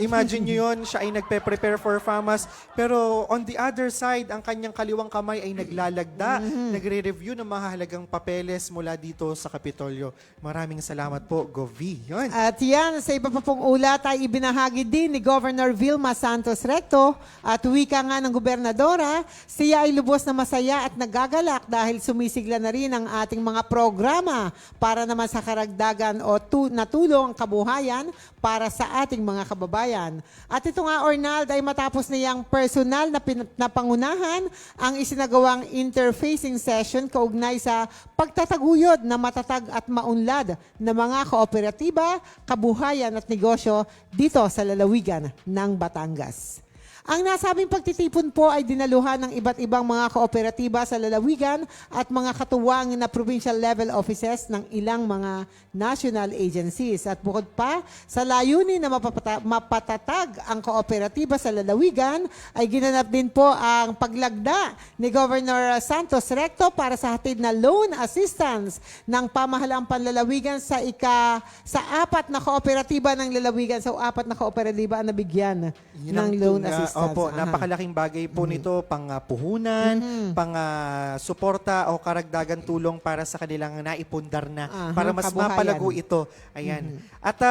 [SPEAKER 2] imagine nyo yun, siya ay nagpe-prepare for FAMAS. Pero on the other side, ang kanyang kaliwang kamay ay naglalagda, nagre-review ng mahalagang papeles mula dito sa Kapitolyo. Maraming salamat po, Gov V. Yun.
[SPEAKER 3] At yan, sa iba pa pong ulat ay ibinahagi din ni Governor Vilma Santos Recto at wika nga ng gobernadora, siya ay lubos na masaya at nagagalak dahil sumisigla na rin ang ating mga programa para naman sa karagdagan o natulong ang kabuhayan para sa ating mga kababayan. At ito nga, Arnald, ay matapos niyang personal na pangunahan ang isinagawang interfacing session kaugnay sa pagtataguyod na matatag at maunlad na mga kooperatiba, kabuhayan at negosyo dito sa lalawigan ng Batangas. Ang nasabing pagtitipon po ay dinaluhan ng iba't ibang mga kooperatiba sa lalawigan at mga katuwang na provincial level offices ng ilang mga national agencies. At bukod pa, sa layunin na mapatatag ang kooperatiba sa lalawigan, ay ginanap din po ang paglagda ni Governor Santos Recto para sa hatid na loan assistance ng pamahalaang panlalawigan sa apat na kooperatiba ng lalawigan. So, apat na kooperatiba ang nabigyan ng loan assistance.
[SPEAKER 2] Opo, napakalaking bagay po nito, pang puhunan, pang suporta o karagdagan tulong para sa kanilang naipundar na para mas
[SPEAKER 3] kabuhayan.
[SPEAKER 2] mapalago ito. Ayan. At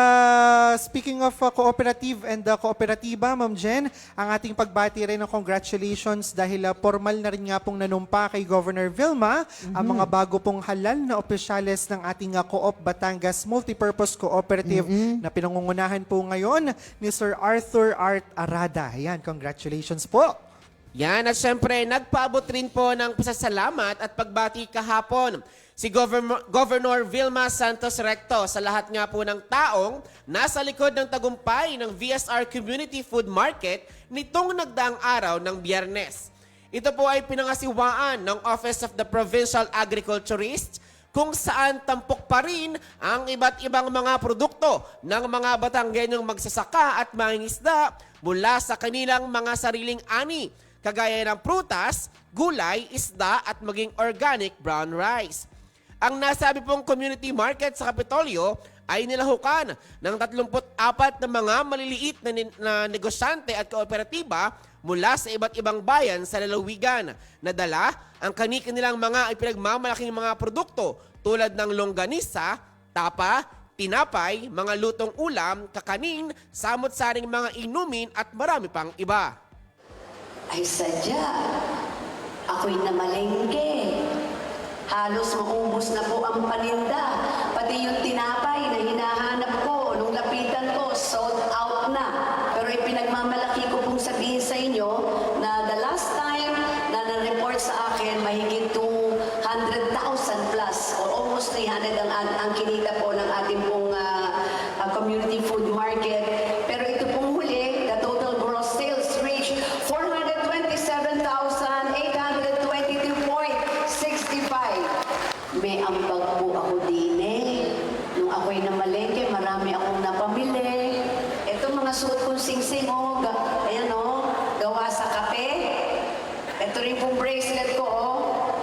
[SPEAKER 2] speaking of cooperative and kooperatiba, Ma'am Jen, ang ating pagbati rin ng congratulations dahil formal na rin nga pong nanumpa kay Governor Vilma ang mga bago pong halal na opisyales ng ating Co-op Batangas Multipurpose Cooperative na pinangungunahan po ngayon ni Sir Arthur Art Arada. Ayan, congratulations po.
[SPEAKER 5] Yan, at syempre, nagpaabot rin po ng pasasalamat at pagbati kahapon si Governor Vilma Santos Recto sa lahat nga po ng taong nasa likod ng tagumpay ng VSR Community Food Market nitong nagdaang araw ng Biyernes. Ito po ay pinangasiwaan ng Office of the Provincial Agriculturist kung saan tampok pa rin ang iba't ibang mga produkto ng mga Batanggenyong magsasaka at mangingisda mula sa kanilang mga sariling ani, kagaya ng prutas, gulay, isda at maging organic brown rice. Ang nasabi pong community market sa Kapitolyo ay nilahukan ng 34 na mga maliliit na negosyante at kooperatiba mula sa iba't ibang bayan sa lalawigan na dala ang kanilang mga ipinagmamalaking mga produkto tulad ng longganisa, tapa, tinapay, mga lutong ulam, kakanin, samot-saring mga inumin at marami pang iba.
[SPEAKER 9] Ay sadya, ako'y namalengke. Halos maubos na po ang paninda. Pati yung tinapay na hinahanap ko, nung lapitan ko, sold out na. Pero ipinagmamalaki ko pong sabihin sa inyo na the last time na na-report sa akin, mahigit 200,000 plus or almost 300 ang kinita po ng ating pong community food market. Pero ito pong huli, the total gross sales reached 427,822.65. May ambag po ako din Nung ako'y namalengke, marami akong napamili. Ito mga suot kong singsing, ayan gawa sa kape. Ito rin pong bracelet ko,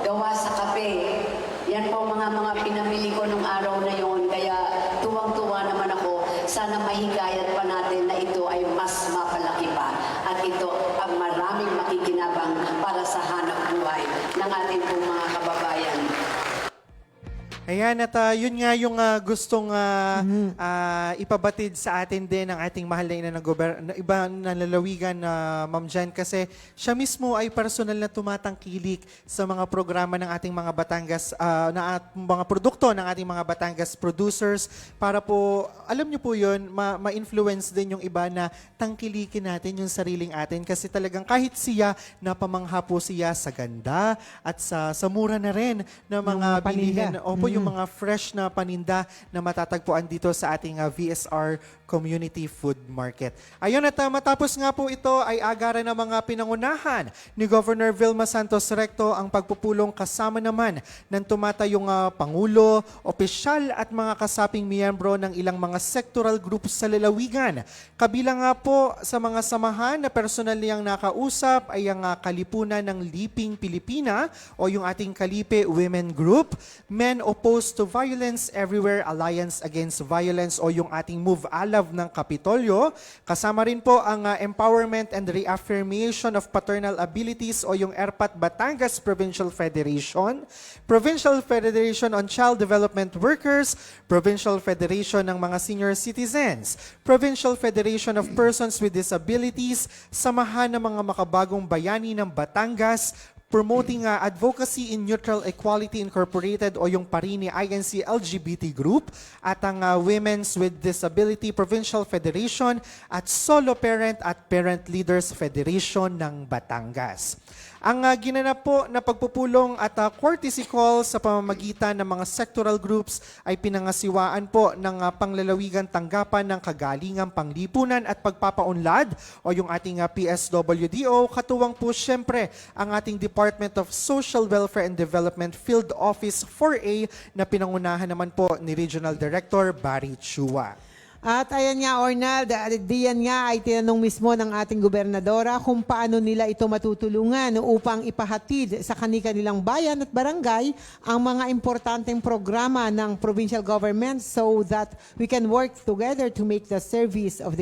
[SPEAKER 9] gawa sa kape. Yan po mga pinamili ko nung araw na yon. Kaya tuwang-tuwa naman ako. Sana mahigayat pa natin na ito ay mas mapalaki pa. At ito ang maraming makikinabang para sa hanap buhay ng ating pong mga kababayan.
[SPEAKER 2] Ayan, at yun nga yung gustong ipabatid sa atin din ng ating mahal na ina ng iba na lalawigan na Ma'am Jen, kasi siya mismo ay personal na tumatangkilik sa mga programa ng ating mga Batangas, mga produkto ng ating mga Batangas producers para po, alam niyo po yun, ma-influence din yung iba na tangkilikin natin yung sariling atin, kasi talagang kahit siya, napamangha po siya sa ganda at sa mura na rin na mga bilihin. Opo, yung mga fresh na paninda na matatagpuan dito sa ating VSR Community Food Market. Ayun, at matapos nga po ito ay agaran ng mga pinangunahan ni Governor Vilma Santos Recto ang pagpupulong kasama naman ng tumatayong Pangulo, opisyal at mga kasaping miyembro ng ilang mga sectoral groups sa lalawigan. Kabilang nga po sa mga samahan na personal niyang nakausap ay ang Kalipunan ng Liping Pilipina o yung ating Kalipe Women Group, Men Opposed to Violence Everywhere Alliance Against Violence o yung ating Move Alav ng Kapitolyo. Kasama rin po ang Empowerment and Reaffirmation of Paternal Abilities o yung ERPAT Batangas Provincial Federation, Provincial Federation on Child Development Workers, Provincial Federation ng mga Senior Citizens, Provincial Federation of Persons with Disabilities, Samahan ng mga Makabagong Bayani ng Batangas, Promoting Advocacy in Neutral Equality Incorporated o yung PARINI INC LGBT Group at ang Women's with Disability Provincial Federation at Solo Parent at Parent Leaders Federation ng Batangas. Ang ginanap po na pagpupulong at courtesy call sa pamamagitan ng mga sectoral groups ay pinangasiwaan po ng panglalawigan tanggapan ng kagalingang panglipunan at pagpapaunlad o yung ating PSWDO, katuwang po syempre ang ating Department of Social Welfare and Development Field Office 4A na pinangunahan naman po ni Regional Director Barry Chua.
[SPEAKER 3] At ayan nga, Ornald, diyan nga ay tinanong mismo ng ating gobernadora kung paano nila ito matutulungan upang ipahatid sa kanilang bayan at barangay ang mga importanteng programa ng provincial government so that we can work together to make the service of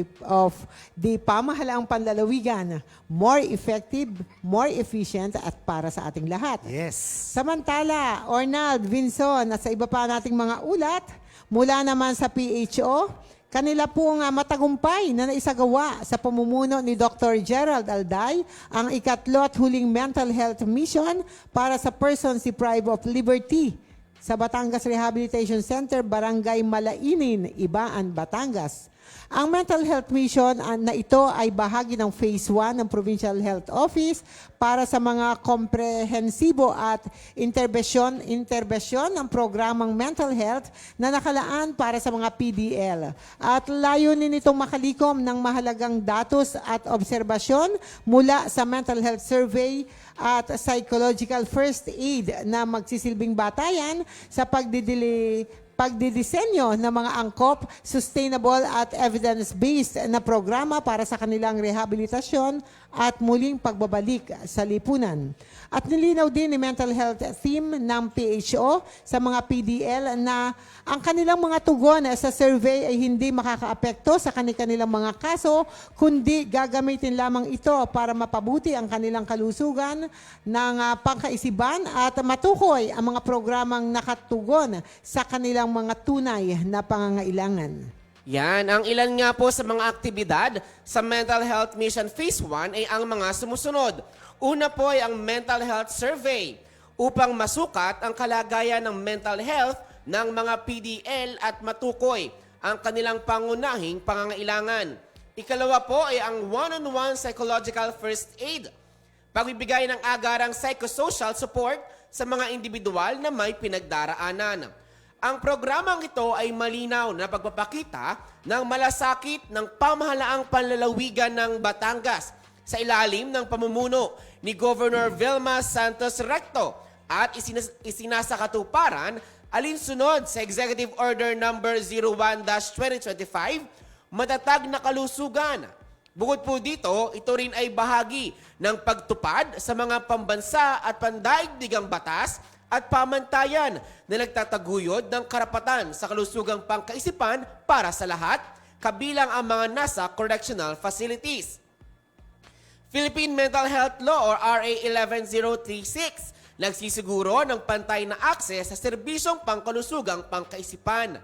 [SPEAKER 3] the pamahalaang panlalawigan more effective, more efficient at para sa ating lahat.
[SPEAKER 2] Yes.
[SPEAKER 3] Samantala, Ornald, Vinson, at sa iba pa nating mga ulat, mula naman sa PHO, kanila pong matagumpay na naisagawa sa pamumuno ni Dr. Gerald Alday ang ikatlo at huling mental health mission para sa persons deprived of liberty sa Batangas Rehabilitation Center, Barangay Malainin, Ibaan, Batangas. Ang mental health mission na ito ay bahagi ng Phase 1 ng Provincial Health Office para sa mga komprehensibo at interbesyon ng programang mental health na nakalaan para sa mga PDL. At layunin itong makalikom ng mahalagang datos at obserbasyon mula sa mental health survey at psychological first aid na magsisilbing batayan sa pagdidisenyo ng mga angkop, sustainable at evidence-based na programa para sa kanilang rehabilitasyon at muling pagbabalik sa lipunan. At nilinaw din ni mental health team ng PHO sa mga PDL na ang kanilang mga tugon sa survey ay hindi makakaapekto sa kanilang mga kaso, kundi gagamitin lamang ito para mapabuti ang kanilang kalusugan ng pangkaisipan at matukoy ang mga programang nakatugon sa kanilang mga tunay na pangangailangan.
[SPEAKER 5] Yan, ang ilan nga po sa mga aktibidad sa Mental Health Mission Phase 1 ay ang mga sumusunod. Una po ay ang Mental Health Survey upang masukat ang kalagayan ng mental health ng mga PDL at matukoy ang kanilang pangunahing pangangailangan. Ikalawa po ay ang one-on-one psychological first aid. Pagbibigay ng agarang psychosocial support sa mga individual na may pinagdaraanan. Ang programang ito ay malinaw na pagpapakita ng malasakit ng pamahalaang panlalawigan ng Batangas sa ilalim ng pamumuno ni Governor Vilma Santos Recto at isinasakatuparan alinsunod sa Executive Order No. 01-2025, matatag na kalusugan. Bukod po dito, ito rin ay bahagi ng pagtupad sa mga pambansa at pandaigdigang batas at pamantayan na nagtataguyod ng karapatan sa kalusugang pangkaisipan para sa lahat, kabilang ang mga nasa correctional facilities. Philippine Mental Health Law or RA 11036 Nagsisiguro ng pantay na akses sa serbisyong pangkalusugang pangkaisipan.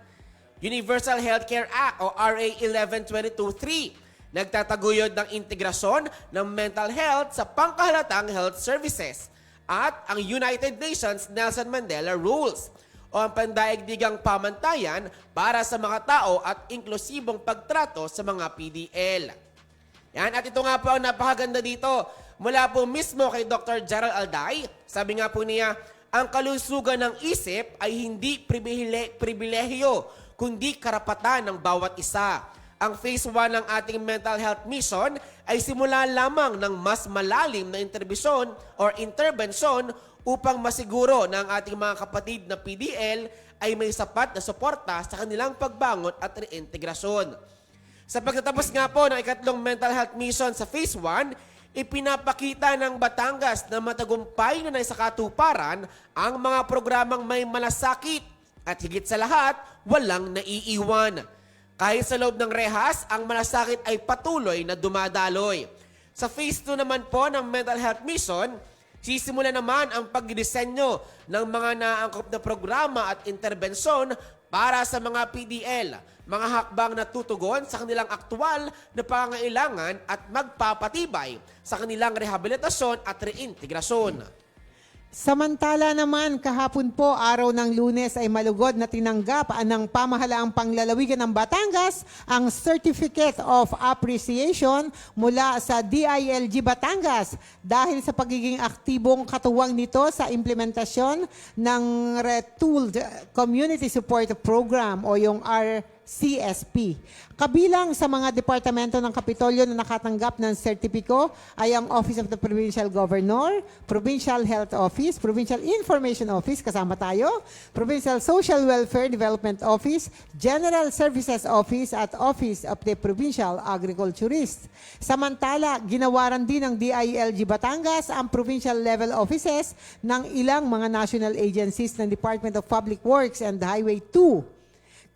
[SPEAKER 5] Universal Healthcare Act o RA 1122-3, nagtataguyod ng integrasyon ng mental health sa pangkahalatang health services. At ang United Nations Nelson Mandela Rules o ang pandaigdigang pamantayan para sa mga tao at inklusibong pagtrato sa mga PDL. Yan, at ito nga po ang napakaganda dito. Mula po mismo kay Dr. Gerald Alday, sabi nga po niya, ang kalusugan ng isip ay hindi pribilehiyo, kundi karapatan ng bawat isa. Ang phase 1 ng ating mental health mission ay simula lamang ng mas malalim na intervention upang masiguro na ang ating mga kapatid na PDL ay may sapat na suporta sa kanilang pagbangon at reintegrasyon. Sa pagtatapos nga po ng ikatlong mental health mission sa phase 1, ipinapakita ng Batangas na matagumpay na naisakatuparan ang mga programang may malasakit at higit sa lahat, walang naiiwan. Kahit sa loob ng rehas, ang malasakit ay patuloy na dumadaloy. Sa phase 2 naman po ng mental health mission, sisimula naman ang pagdisenyo ng mga naangkop na programa at interbensyon para sa mga PDL, mga hakbang na tutugon sa kanilang aktwal na pangangailangan at magpapatibay sa kanilang rehabilitasyon at reintegrasyon.
[SPEAKER 3] Samantala naman, kahapon po, araw ng Lunes ay malugod na tinanggap ng pamahalaang panglalawigan ng Batangas ang Certificate of Appreciation mula sa DILG Batangas dahil sa pagiging aktibong katuwang nito sa implementasyon ng Retooled Community Support Program o yung RCSP. Kabilang sa mga departamento ng Kapitolyo na nakatanggap ng sertipiko ay ang Office of the Provincial Governor, Provincial Health Office, Provincial Information Office, kasama tayo, Provincial Social Welfare Development Office, General Services Office at Office of the Provincial Agriculturist. Samantala, ginawaran din ng DILG Batangas ang provincial level offices ng ilang mga national agencies ng Department of Public Works and Highway 2.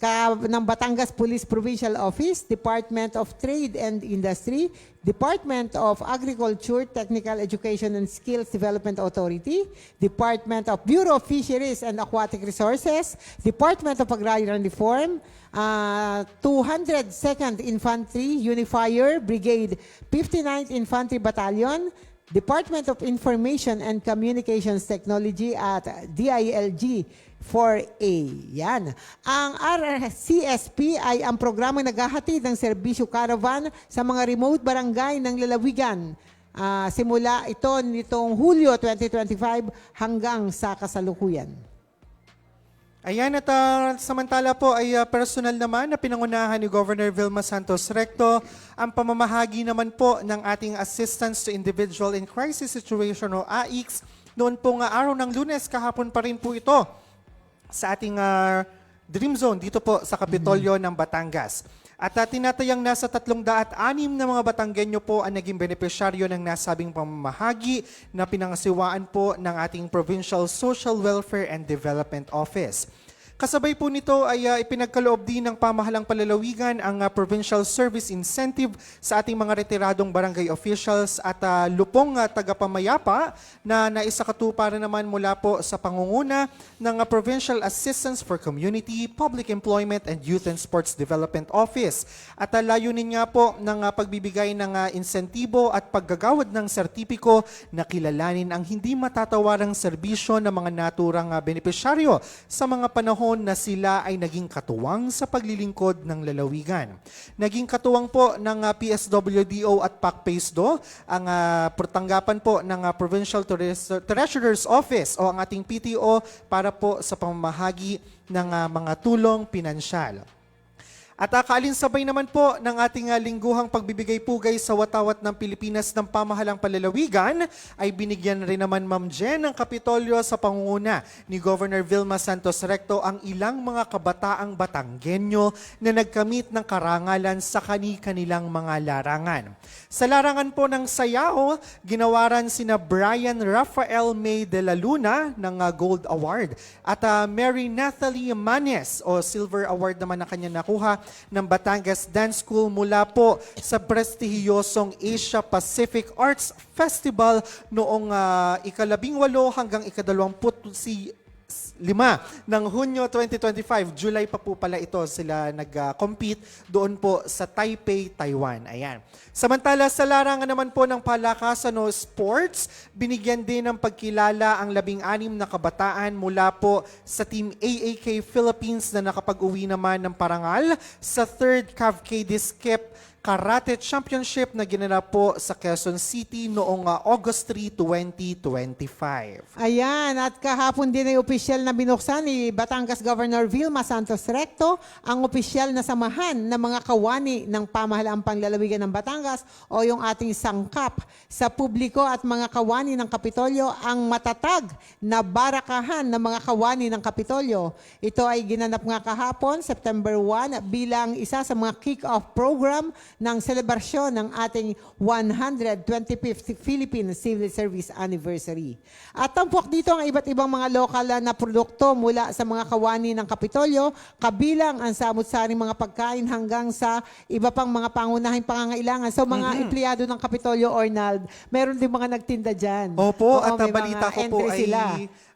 [SPEAKER 3] Ng Batangas Police Provincial Office, Department of Trade and Industry, Department of Agriculture, Technical Education and Skills Development Authority, Department of Bureau of Fisheries and Aquatic Resources, Department of Agrarian Reform, 202nd Infantry Unifier Brigade, 59th Infantry Battalion, Department of Information and Communications Technology at DILG 4A. Yan. Ang RCSP ay ang programang naghahatid ng serbisyo caravan sa mga remote barangay ng lalawigan. Simula ito nitong Hulyo 2025 hanggang sa kasalukuyan.
[SPEAKER 2] Ayan, at samantala po ay personal naman na pinangunahan ni Governor Vilma Santos Recto ang pamamahagi naman po ng ating Assistance to Individual in Crisis Situation o AICS. Noon pong araw ng Lunes, kahapon pa rin po ito sa ating Dream Zone dito po sa Kapitolyo ng Batangas. At tinatayang nasa 306 na mga Batanggenyo po ang naging benepisyaryo ng nasabing pamamahagi na pinangasiwaan po ng ating Provincial Social Welfare and Development Office. Kasabay po nito ay ipinagkaloob din ng pamahalang palalawigan ang Provincial Service Incentive sa ating mga retiradong barangay officials at lupong tagapamayapa na naisakatuparan naman mula po sa pangunguna ng Provincial Assistance for Community, Public Employment and Youth and Sports Development Office. At layunin nga po ng pagbibigay ng insentibo at paggagawad ng sertipiko na kilalanin ang hindi matatawarang serbisyo ng mga naturang benepisyaryo sa mga panahon na sila ay naging katuwang sa paglilingkod ng lalawigan. Naging katuwang po ng PSWDO at PACPACDO ang tanggapan po ng Provincial Treasurer's Office o ang ating PTO para po sa pamamahagi ng mga tulong pinansyal. At kaalinsabay naman po ng ating lingguhang pagbibigay pugay sa watawat ng Pilipinas ng pamahalang palalawigan ay binigyan rin naman Ma'am Jen ng Kapitolyo sa pangunguna ni Governor Vilma Santos Recto ang ilang mga kabataang Batanggenyo na nagkamit ng karangalan sa kani-kanilang mga larangan. Sa larangan po ng Sayao, ginawaran sina Brian Rafael May de la Luna ng Gold Award at Mary Nathalie Manes o Silver Award naman na kanya nakuha ng Batangas Dance School mula po sa prestihiyosong Asia Pacific Arts Festival noong ika-18 hanggang ika-25 ng Hunyo 2025. July pa po pala ito sila nag-compete doon po sa Taipei, Taiwan. Ayan. Samantala sa larangan naman po ng palakasan o sports, binigyan din ng pagkilala ang 16 na kabataan mula po sa Team AAK Philippines na nakapag-uwi naman ng parangal sa 3rd Cavcade Skip Karate Championship na ginanap po sa Quezon City noong August 3, 2025.
[SPEAKER 3] Ayan, at kahapon din ay opisyal na binuksan ni Batangas Governor Vilma Santos Recto ang opisyal na samahan ng mga kawani ng pamahalaang panglalawigan ng Batangas o yung ating sangkap sa publiko at mga kawani ng Kapitolyo ang matatag na barakahan ng mga kawani ng Kapitolyo. Ito ay ginanap nga kahapon, September 1, bilang isa sa mga kick-off program ng selebrasyon ng ating 125th Philippine Civil Service Anniversary. At tampok dito ang iba't ibang mga lokal na produkto mula sa mga kawani ng Kapitolyo, kabilang ang samut-saring mga pagkain hanggang sa iba pang mga pangunahing pangangailangan. So mga empleyado ng Kapitolyo, Arnald, meron din mga nagtinda dyan.
[SPEAKER 2] Opo,
[SPEAKER 3] Oo,
[SPEAKER 2] at
[SPEAKER 3] may
[SPEAKER 2] balita
[SPEAKER 3] mga
[SPEAKER 2] ko po
[SPEAKER 3] entry sila.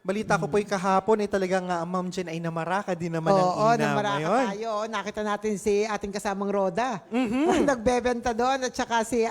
[SPEAKER 2] balita ko po ay kahapon ay talagang Ma'am Jen ay namaraka din naman ng
[SPEAKER 3] Oo,
[SPEAKER 2] inam.
[SPEAKER 3] namaraka
[SPEAKER 2] Ayun.
[SPEAKER 3] tayo. Nakita natin si ating kasamang Roda.
[SPEAKER 2] Mm-hmm.
[SPEAKER 3] Nagbebenta doon at saka si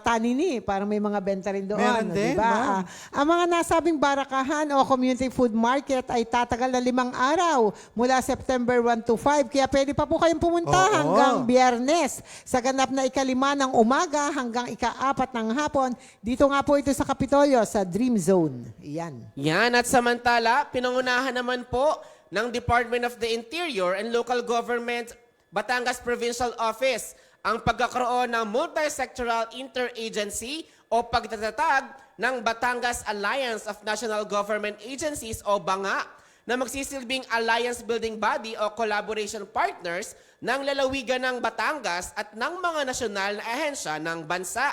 [SPEAKER 3] Tanini, parang may mga benta rin doon.
[SPEAKER 2] Meron din,
[SPEAKER 3] diba?
[SPEAKER 2] ma'am.
[SPEAKER 3] Ang mga nasabing barakahan o community food market ay tatagal na 5 araw mula September 1 to 5. Kaya pwede pa po kayong pumunta
[SPEAKER 2] Oo.
[SPEAKER 3] hanggang Biyernes sa ganap na ika-5 ng umaga hanggang ika-4 ng hapon. Dito nga po ito sa Kapitolyo, sa Dream Zone. Yan.
[SPEAKER 5] Yan, at samantala, pinangunahan naman po ng Department of the Interior and Local Government Batangas Provincial Office ang pagkakaroon ng multi-sectoral interagency o pagtatatag ng Batangas Alliance of National Government Agencies o BANGA na magsisilbing alliance building body o collaboration partners ng lalawigan ng Batangas at ng mga nasyonal na ahensya ng bansa.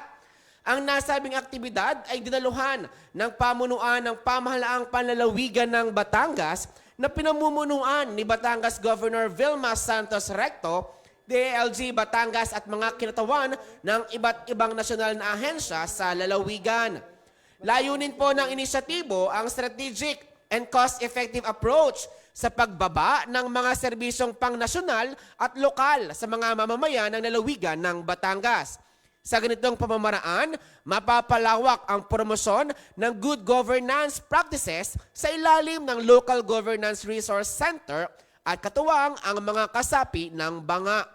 [SPEAKER 5] Ang nasabing aktibidad ay dinaluhan ng pamunuan ng pamahalaang panlalawigan ng Batangas na pinamumunuan ni Batangas Governor Vilma Santos Recto, DLG Batangas at mga kinatawan ng iba't ibang nasyonal na ahensya sa lalawigan. Layunin po ng inisyatibo ang strategic and cost-effective approach sa pagbaba ng mga serbisyong pangnasyonal at lokal sa mga mamamayan ng lalawigan ng Batangas. Sa ganitong pamamaraan, mapapalawak ang promosyon ng good governance practices sa ilalim ng Local Governance Resource Center at katuwang ang mga kasapi ng BANGA.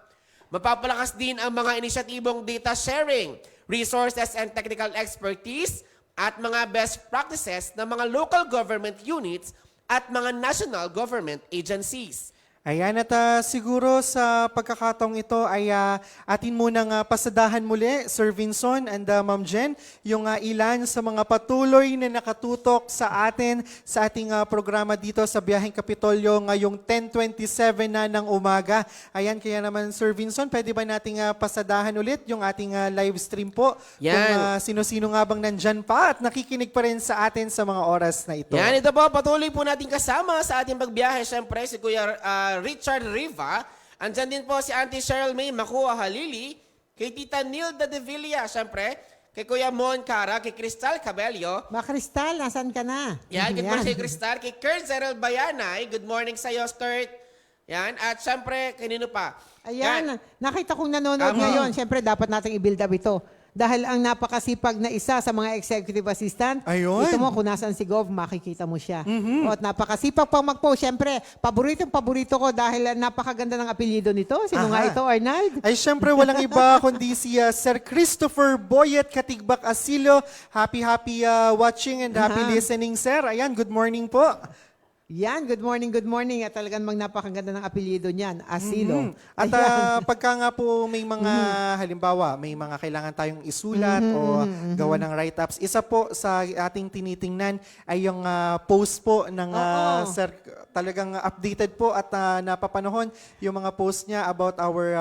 [SPEAKER 5] Mapapalakas din ang mga inisyatibong data sharing, resources and technical expertise at mga best practices ng mga local government units at mga national government agencies.
[SPEAKER 2] Ayan, at siguro sa pagkakataong ito ay atin munang pasadahan muli, Sir Vinson and Ma'am Jen, yung ilan sa mga patuloy na nakatutok sa atin sa ating programa dito sa Biyaheng Kapitolyo ngayong 10:27 na ng umaga. Ayan, kaya naman Sir Vinson, pwede ba nating pasadahan ulit yung ating live stream po?
[SPEAKER 5] Yan.
[SPEAKER 2] Kung sino-sino nga bang nandyan pa at nakikinig pa rin sa atin sa mga oras na ito.
[SPEAKER 5] Yan, ito po, patuloy po natin kasama sa ating pagbiyahe. Siyempre, si Kuya Richard Riva. Andyan din po si Auntie Cheryl May Makua Halili, kay Tita Nilda De Villa, siyempre, kay Kuya Mon Cara, kay Cristal Cabello.
[SPEAKER 3] Ma Cristal, nasan ka na?
[SPEAKER 5] Yan, good morning kay Cristal. Kay Kurt Zerel Bayanay, good morning sa iyo, Kurt. Yan, at siyempre, kanino pa?
[SPEAKER 3] Ayan, nakita kong nanonood ngayon. Siyempre, dapat nating i-build up ito. Dahil ang napakasipag na isa sa mga executive assistant,
[SPEAKER 2] Ayun.
[SPEAKER 3] ito mo, kung nasaan si Gov, makikita mo siya. At napakasipag pang mag-post. Siyempre, paborito ko dahil napakaganda ng apelyido nito. Sino nga ito, Arnald?
[SPEAKER 2] Ay, syempre, walang iba kundi si Sir Christopher Boyet Katigbak Asilo. Happy watching and happy listening, sir. Ayan, good morning po.
[SPEAKER 3] Yan, good morning. At talagang napakaganda ng apelyido niyan, Asilo.
[SPEAKER 2] At pagka nga po may mga, halimbawa, may mga kailangan tayong isulat o gawa ng write-ups, isa po sa ating tinitingnan ay yung post po ng Sir, talagang updated po at napapanahon yung mga post niya about our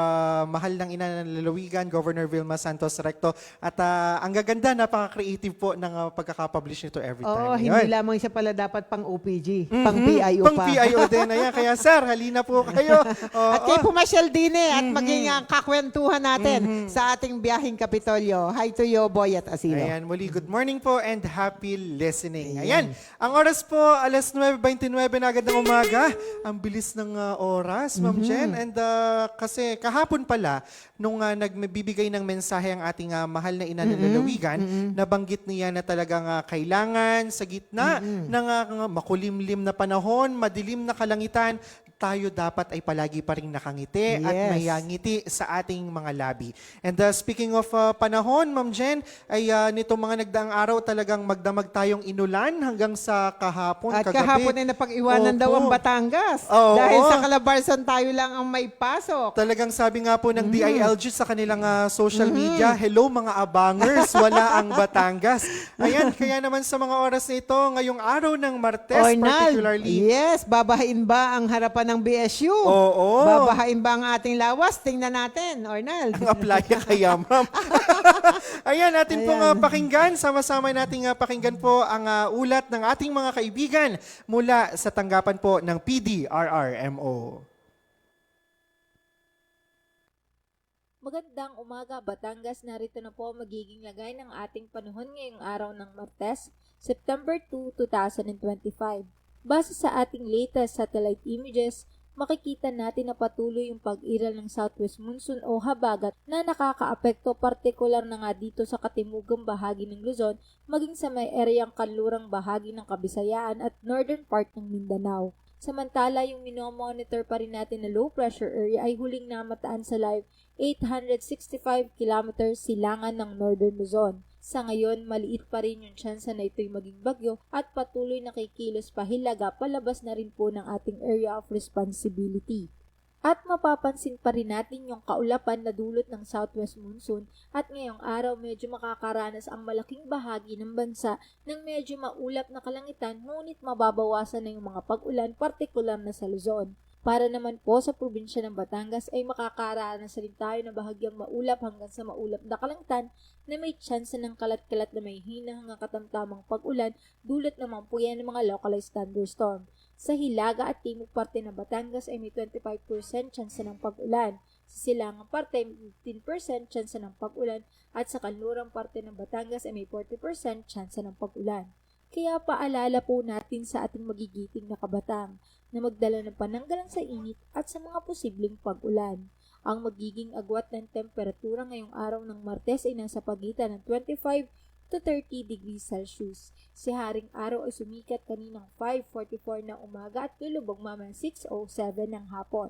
[SPEAKER 2] mahal ng ina ng lalawigan, Governor Vilma Santos Recto. At ang gaganda, napaka-creative po ng pagkakapublish nito every time.
[SPEAKER 3] Oo, hindi lamang siya pala dapat pang OPG, pang PIO
[SPEAKER 2] Pang
[SPEAKER 3] pa.
[SPEAKER 2] PIO din. Ayan, kaya sir, halina po kayo.
[SPEAKER 3] At kayo pumasyal din at maging ang kakwentuhan natin sa ating biyaheng Kapitolyo. Hi to you, Boy at Asilo.
[SPEAKER 2] Ayan, muli good morning po and happy listening. Ayan, ang oras po, alas 9:29 na agad ng umaga. Ang bilis ng oras, Ma'am Jen. And kasi kahapon pala, nung nagbibigay ng mensahe ang ating mahal na ina ng lalawigan, nabanggit niya na talagang kailangan sa gitna ng makulimlim na panahon, madilim na kalangitan, tayo dapat ay palagi pa rin nakangiti at
[SPEAKER 3] Yes.
[SPEAKER 2] may ngiti sa ating mga labi. And speaking of panahon, Ma'am Jen, ay nito mga nagdaang araw talagang magdamag tayong inulan hanggang sa kahapon,
[SPEAKER 3] At
[SPEAKER 2] kagabi.
[SPEAKER 3] kahapon ay napag-iwanan daw ang Batangas.
[SPEAKER 2] Oo.
[SPEAKER 3] Dahil sa Calabarzon tayo lang ang may pasok.
[SPEAKER 2] Talagang sabi nga po ng DILG sa kanilang social media, hello mga abangers, wala ang Batangas. Ayan, kaya naman sa mga oras na ito, ngayong araw ng Martes particularly.
[SPEAKER 3] Yes, babahain ba ang harapan ng BSU?
[SPEAKER 2] Oo.
[SPEAKER 3] Babahain ba ang ating lawas? Tingnan natin, Ornald.
[SPEAKER 2] Ang aplaya kaya, ma'am. Ayan, natin pong pakinggan. Sama-sama nating pakinggan po ang ulat ng ating mga kaibigan mula sa tanggapan po ng PDRRMO.
[SPEAKER 10] Magandang umaga, Batangas. Narito na po magiging lagay ng ating panahon ngayong araw ng Martes, September 2, 2025. Base sa ating latest satellite images, makikita natin na patuloy yung pag-iral ng southwest monsoon o habagat na nakakaapekto partikular na nga dito sa katimugang bahagi ng Luzon, maging sa may areang kanlurang bahagi ng Kabisayaan at northern part ng Mindanao. Samantala, yung minomonitor pa rin natin na low pressure area ay huling namataan sa live 865 kilometers silangan ng northern Luzon. Sa ngayon, maliit pa rin yung tsansa na ito'y maging bagyo at patuloy na kikilos pahilaga palabas na rin po ng ating area of responsibility. At mapapansin pa rin natin yung kaulapan na dulot ng southwest monsoon at ngayong araw medyo makakaranas ang malaking bahagi ng bansa ng medyo maulap na kalangitan ngunit mababawasan na yung mga pag-ulan partikular na sa Luzon. Para naman po sa probinsya ng Batangas ay makakaranas rin tayo na bahagyang maulap hanggang sa maulap na kalangitan na may tsansa ng kalat-kalat na may hina hanggang katamtamang pag-ulan dulot naman po yan ng mga localized thunderstorm. Sa hilaga at timog parte ng Batangas ay may 25% tsansa ng pag-ulan. Sa silangang parte ay may 15% tsansa ng pag-ulan at sa kanlurang parte ng Batangas ay may 40% tsansa ng pag-ulan. Kaya paalala po natin sa ating magigiting na kabatang na magdala ng pananggalang sa init at sa mga posibleng pag-ulan. Ang magiging agwat ng temperatura ngayong araw ng Martes ay nasa pagitan ng 25 to 30 degrees Celsius. Si Haring Araw ay sumikat kaninang 5:44 ng umaga at lulubog mamayang 6:07 ng hapon.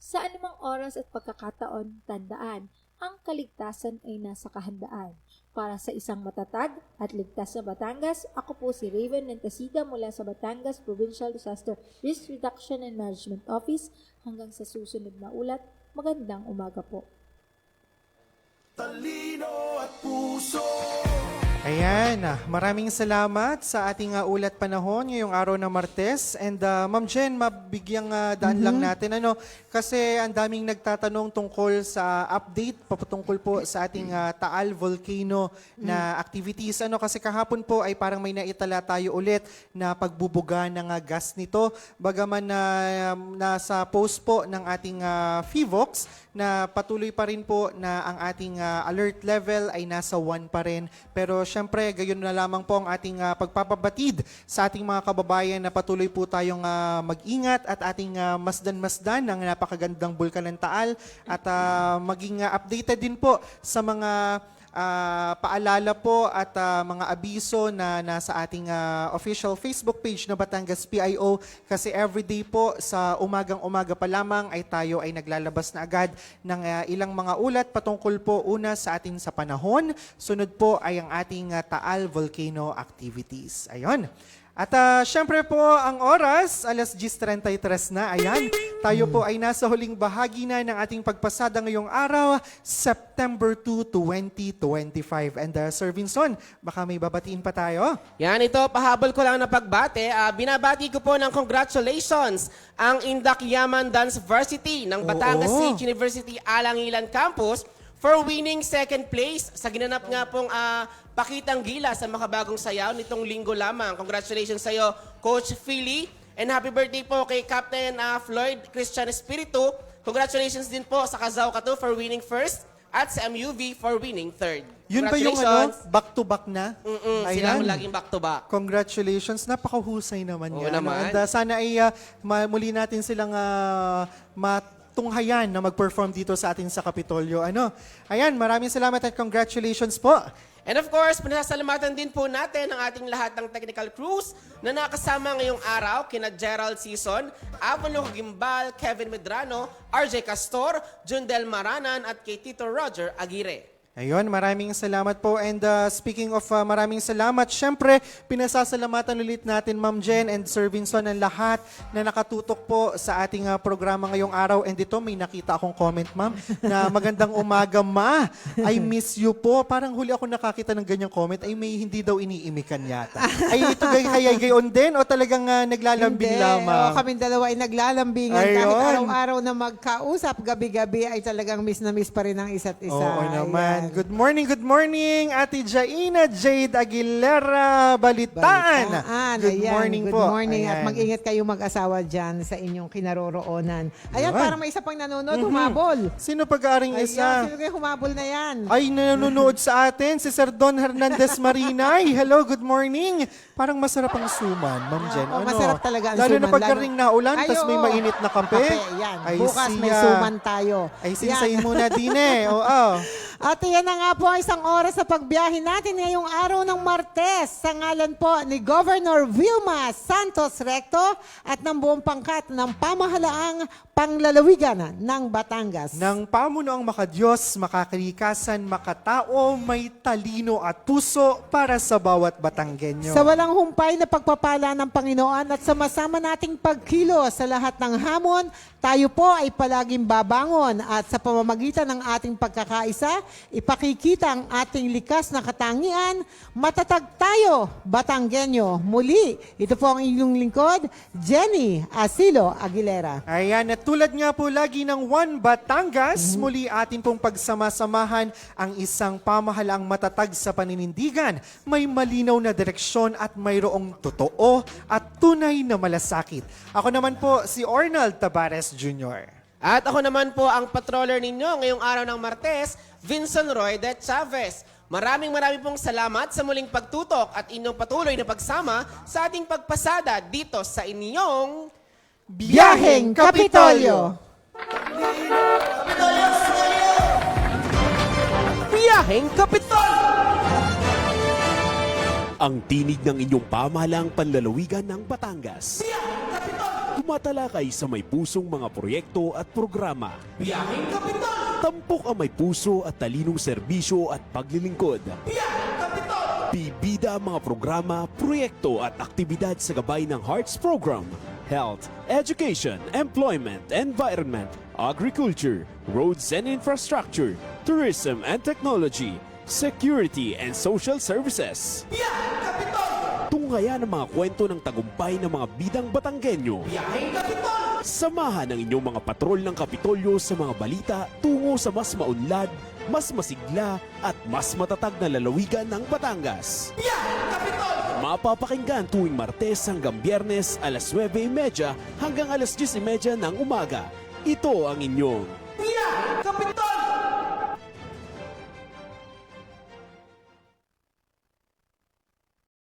[SPEAKER 10] Sa anumang oras at pagkakataon, tandaan, ang kaligtasan ay nasa kahandaan. Para sa isang matatag at ligtas na Batangas, ako po si Raven Nantasida mula sa Batangas Provincial Disaster Risk Reduction and Management Office. Hanggang sa susunod na ulat, magandang umaga po.
[SPEAKER 1] Talino at puso.
[SPEAKER 2] Ayan, maraming salamat sa ating ulat panahon ngayong araw ng Martes. And Ma'am Jen, mabigyang daan lang natin. Kasi ang daming nagtatanong tungkol sa update patungkol po sa ating Taal Volcano na activities. Kasi kahapon po ay parang may naitala tayo ulit na pagbubuga ng gas nito. Bagaman nasa post po ng ating FIVOX na patuloy pa rin po na ang ating alert level ay nasa 1 pa rin. Pero syempre, gayon na lamang po ang ating pagpapabatid sa ating mga kababayan na patuloy po tayong mag-ingat at ating masdan-masdan ng napakagandang bulkan ng Taal at maging updated din po sa mga paalala po at mga abiso na nasa ating official Facebook page na Batangas PIO kasi everyday po sa umagang-umaga pa lamang ay tayo ay naglalabas na agad ng ilang mga ulat patungkol po una sa atin sa panahon, sunod po ay ang ating Taal Volcano activities. Ayun. At syempre po, ang oras, alas 10:33 na. Ayan, tayo po ay nasa huling bahagi na ng ating pagpasada ngayong araw, September 2, 2025. And Sir Vinson, baka may babatiin pa tayo?
[SPEAKER 5] Yan, ito, pahabol ko lang na pagbate. Binabati ko po ng congratulations ang Indak Yaman Dance Varsity ng Batangas State University Alangilan Campus for winning second place sa ginanap nga pong Pakitang Gila sa makabagong sayaw nitong linggo lamang. Congratulations sa iyo, Coach Philly And happy birthday po kay Captain Floyd Christian Espiritu. Congratulations din po sa Kazao Katu for winning first at sa MUV for winning third.
[SPEAKER 2] Yun ba yung back-to-back na?
[SPEAKER 5] Sila mo laging back-to-back.
[SPEAKER 2] Congratulations. Napakahusay naman
[SPEAKER 5] Oo
[SPEAKER 2] yan.
[SPEAKER 5] naman.
[SPEAKER 2] And sana ay muli natin silang matunghayan na mag-perform dito sa atin sa Kapitolyo. Ayan, maraming salamat at congratulations po.
[SPEAKER 5] And of course, pinasasalamatan din po natin ang ating lahat ng technical crews na nakasama ngayong araw, kina Gerald Season, Avalo Gimbal, Kevin Medrano, RJ Castor, Jundel Maranan at kay Tito Roger Aguirre.
[SPEAKER 2] Ayun, maraming salamat po. And speaking of maraming salamat, syempre, pinasasalamatan ulit natin Ma'am Jen and Sir Vinson ang lahat na nakatutok po sa ating programa ngayong araw. And ito, may nakita akong comment, Ma'am, na magandang umaga, Ma. I miss you po. Parang huli ako nakakita ng ganyang comment. Ay, may hindi daw iniimikan yata. Ay, ito kaya gayon din o talagang naglalambing lamang?
[SPEAKER 3] Kaming dalawa ay naglalambingan.
[SPEAKER 2] Ayun.
[SPEAKER 3] Kahit araw-araw na magkausap, gabi-gabi ay talagang miss na miss pa rin ang isa't isa.
[SPEAKER 2] Oo naman.
[SPEAKER 3] Ayan.
[SPEAKER 2] Good morning, Ate Jaina Jade Aguilera Balitaan. Good
[SPEAKER 3] Ayan,
[SPEAKER 2] morning
[SPEAKER 3] good
[SPEAKER 2] po.
[SPEAKER 3] morning at
[SPEAKER 2] Ayan.
[SPEAKER 3] mag-ingat kayo mag-asawa dyan sa inyong kinaroroonan. Ayan,
[SPEAKER 2] Ayan.
[SPEAKER 3] para may isa pang nanonood, humabol.
[SPEAKER 2] Sino pag-aaring
[SPEAKER 3] Ayan,
[SPEAKER 2] isa?
[SPEAKER 3] sino kayo humabol na yan?
[SPEAKER 2] Ay, nanonood sa atin, si Sir Don Hernandez Marinay. Hello, good morning. Parang masarap ang suman, Ma'am Jen.
[SPEAKER 3] Oo, masarap talaga ang
[SPEAKER 2] Lalo
[SPEAKER 3] suman.
[SPEAKER 2] na pagkaring naulan,
[SPEAKER 3] Ay,
[SPEAKER 2] tas may
[SPEAKER 3] oo.
[SPEAKER 2] mainit na kape.
[SPEAKER 3] Yan.
[SPEAKER 2] Ay,
[SPEAKER 3] Bukas may
[SPEAKER 2] siya.
[SPEAKER 3] suman tayo.
[SPEAKER 2] Ay,
[SPEAKER 3] Yan.
[SPEAKER 2] sinsayin muna din eh. Oo.
[SPEAKER 3] At yan na nga po ang isang oras sa pagbiyahe natin ngayong araw ng Martes sa ngalan po ni Governor Vilma Santos Recto at ng buong pangkat ng pamahalaang panglalawigan ng Batangas.
[SPEAKER 2] Nang pamunuang makadiyos, makakalikasan, makatao, may talino at puso para sa bawat Batanggenyo.
[SPEAKER 3] Sa walang humpay na pagpapala ng Panginoon at sa masama nating pagkilos sa lahat ng hamon, tayo po ay palaging babangon at sa pamamagitan ng ating pagkakaisa, ipakikita ang ating likas na katangian, matatag tayo, Batanggenyo. Muli, ito po ang inyong lingkod, Jenny Asilo Aguilera.
[SPEAKER 2] Ayan, at tulad nga po lagi ng One Batangas, muli atin pong pagsamasamahan ang isang pamahalaang matatag sa paninindigan, may malinaw na direksyon at mayroong totoo at tunay na malasakit. Ako naman po si Ornald Tabares Jr.
[SPEAKER 5] At ako naman po ang patroller ninyo ngayong araw ng Martes, Vincent Roy de Chavez. Maraming pong salamat sa muling pagtutok at inyong patuloy na pagsama sa ating pagpasada dito sa inyong
[SPEAKER 3] Biyaheng Kapitolyo!
[SPEAKER 5] Biyaheng Kapitolyo!
[SPEAKER 1] Ang tinig ng inyong pamahalaang panlalawigan ng Batangas. Tumatalakay sa may pusong mga proyekto at programa. Biyaheng Kapital! Tampok ang may puso at talinong serbisyo at paglilingkod. Biyaheng Kapital! Bibida ang mga programa, proyekto at aktibidad sa gabay ng Hearts Program. Health, Education, Employment, Environment, Agriculture, Roads and Infrastructure, Tourism and Technology, Security and Social Services. Biyaheng Kapital! Tunghayan ang mga kwento ng tagumpay ng mga bidang Batanggenyo. Biyaheng Kapital! Samahan ang inyong mga patrol ng Kapitolyo sa mga balita tungo sa mas maunlad, mas masigla at mas matatag na lalawigan ng Batangas. Biyaheng Kapital! Mapapakinggan tuwing Martes hanggang Biyernes alas 9:30 hanggang alas 10:30 ng umaga. Ito ang inyong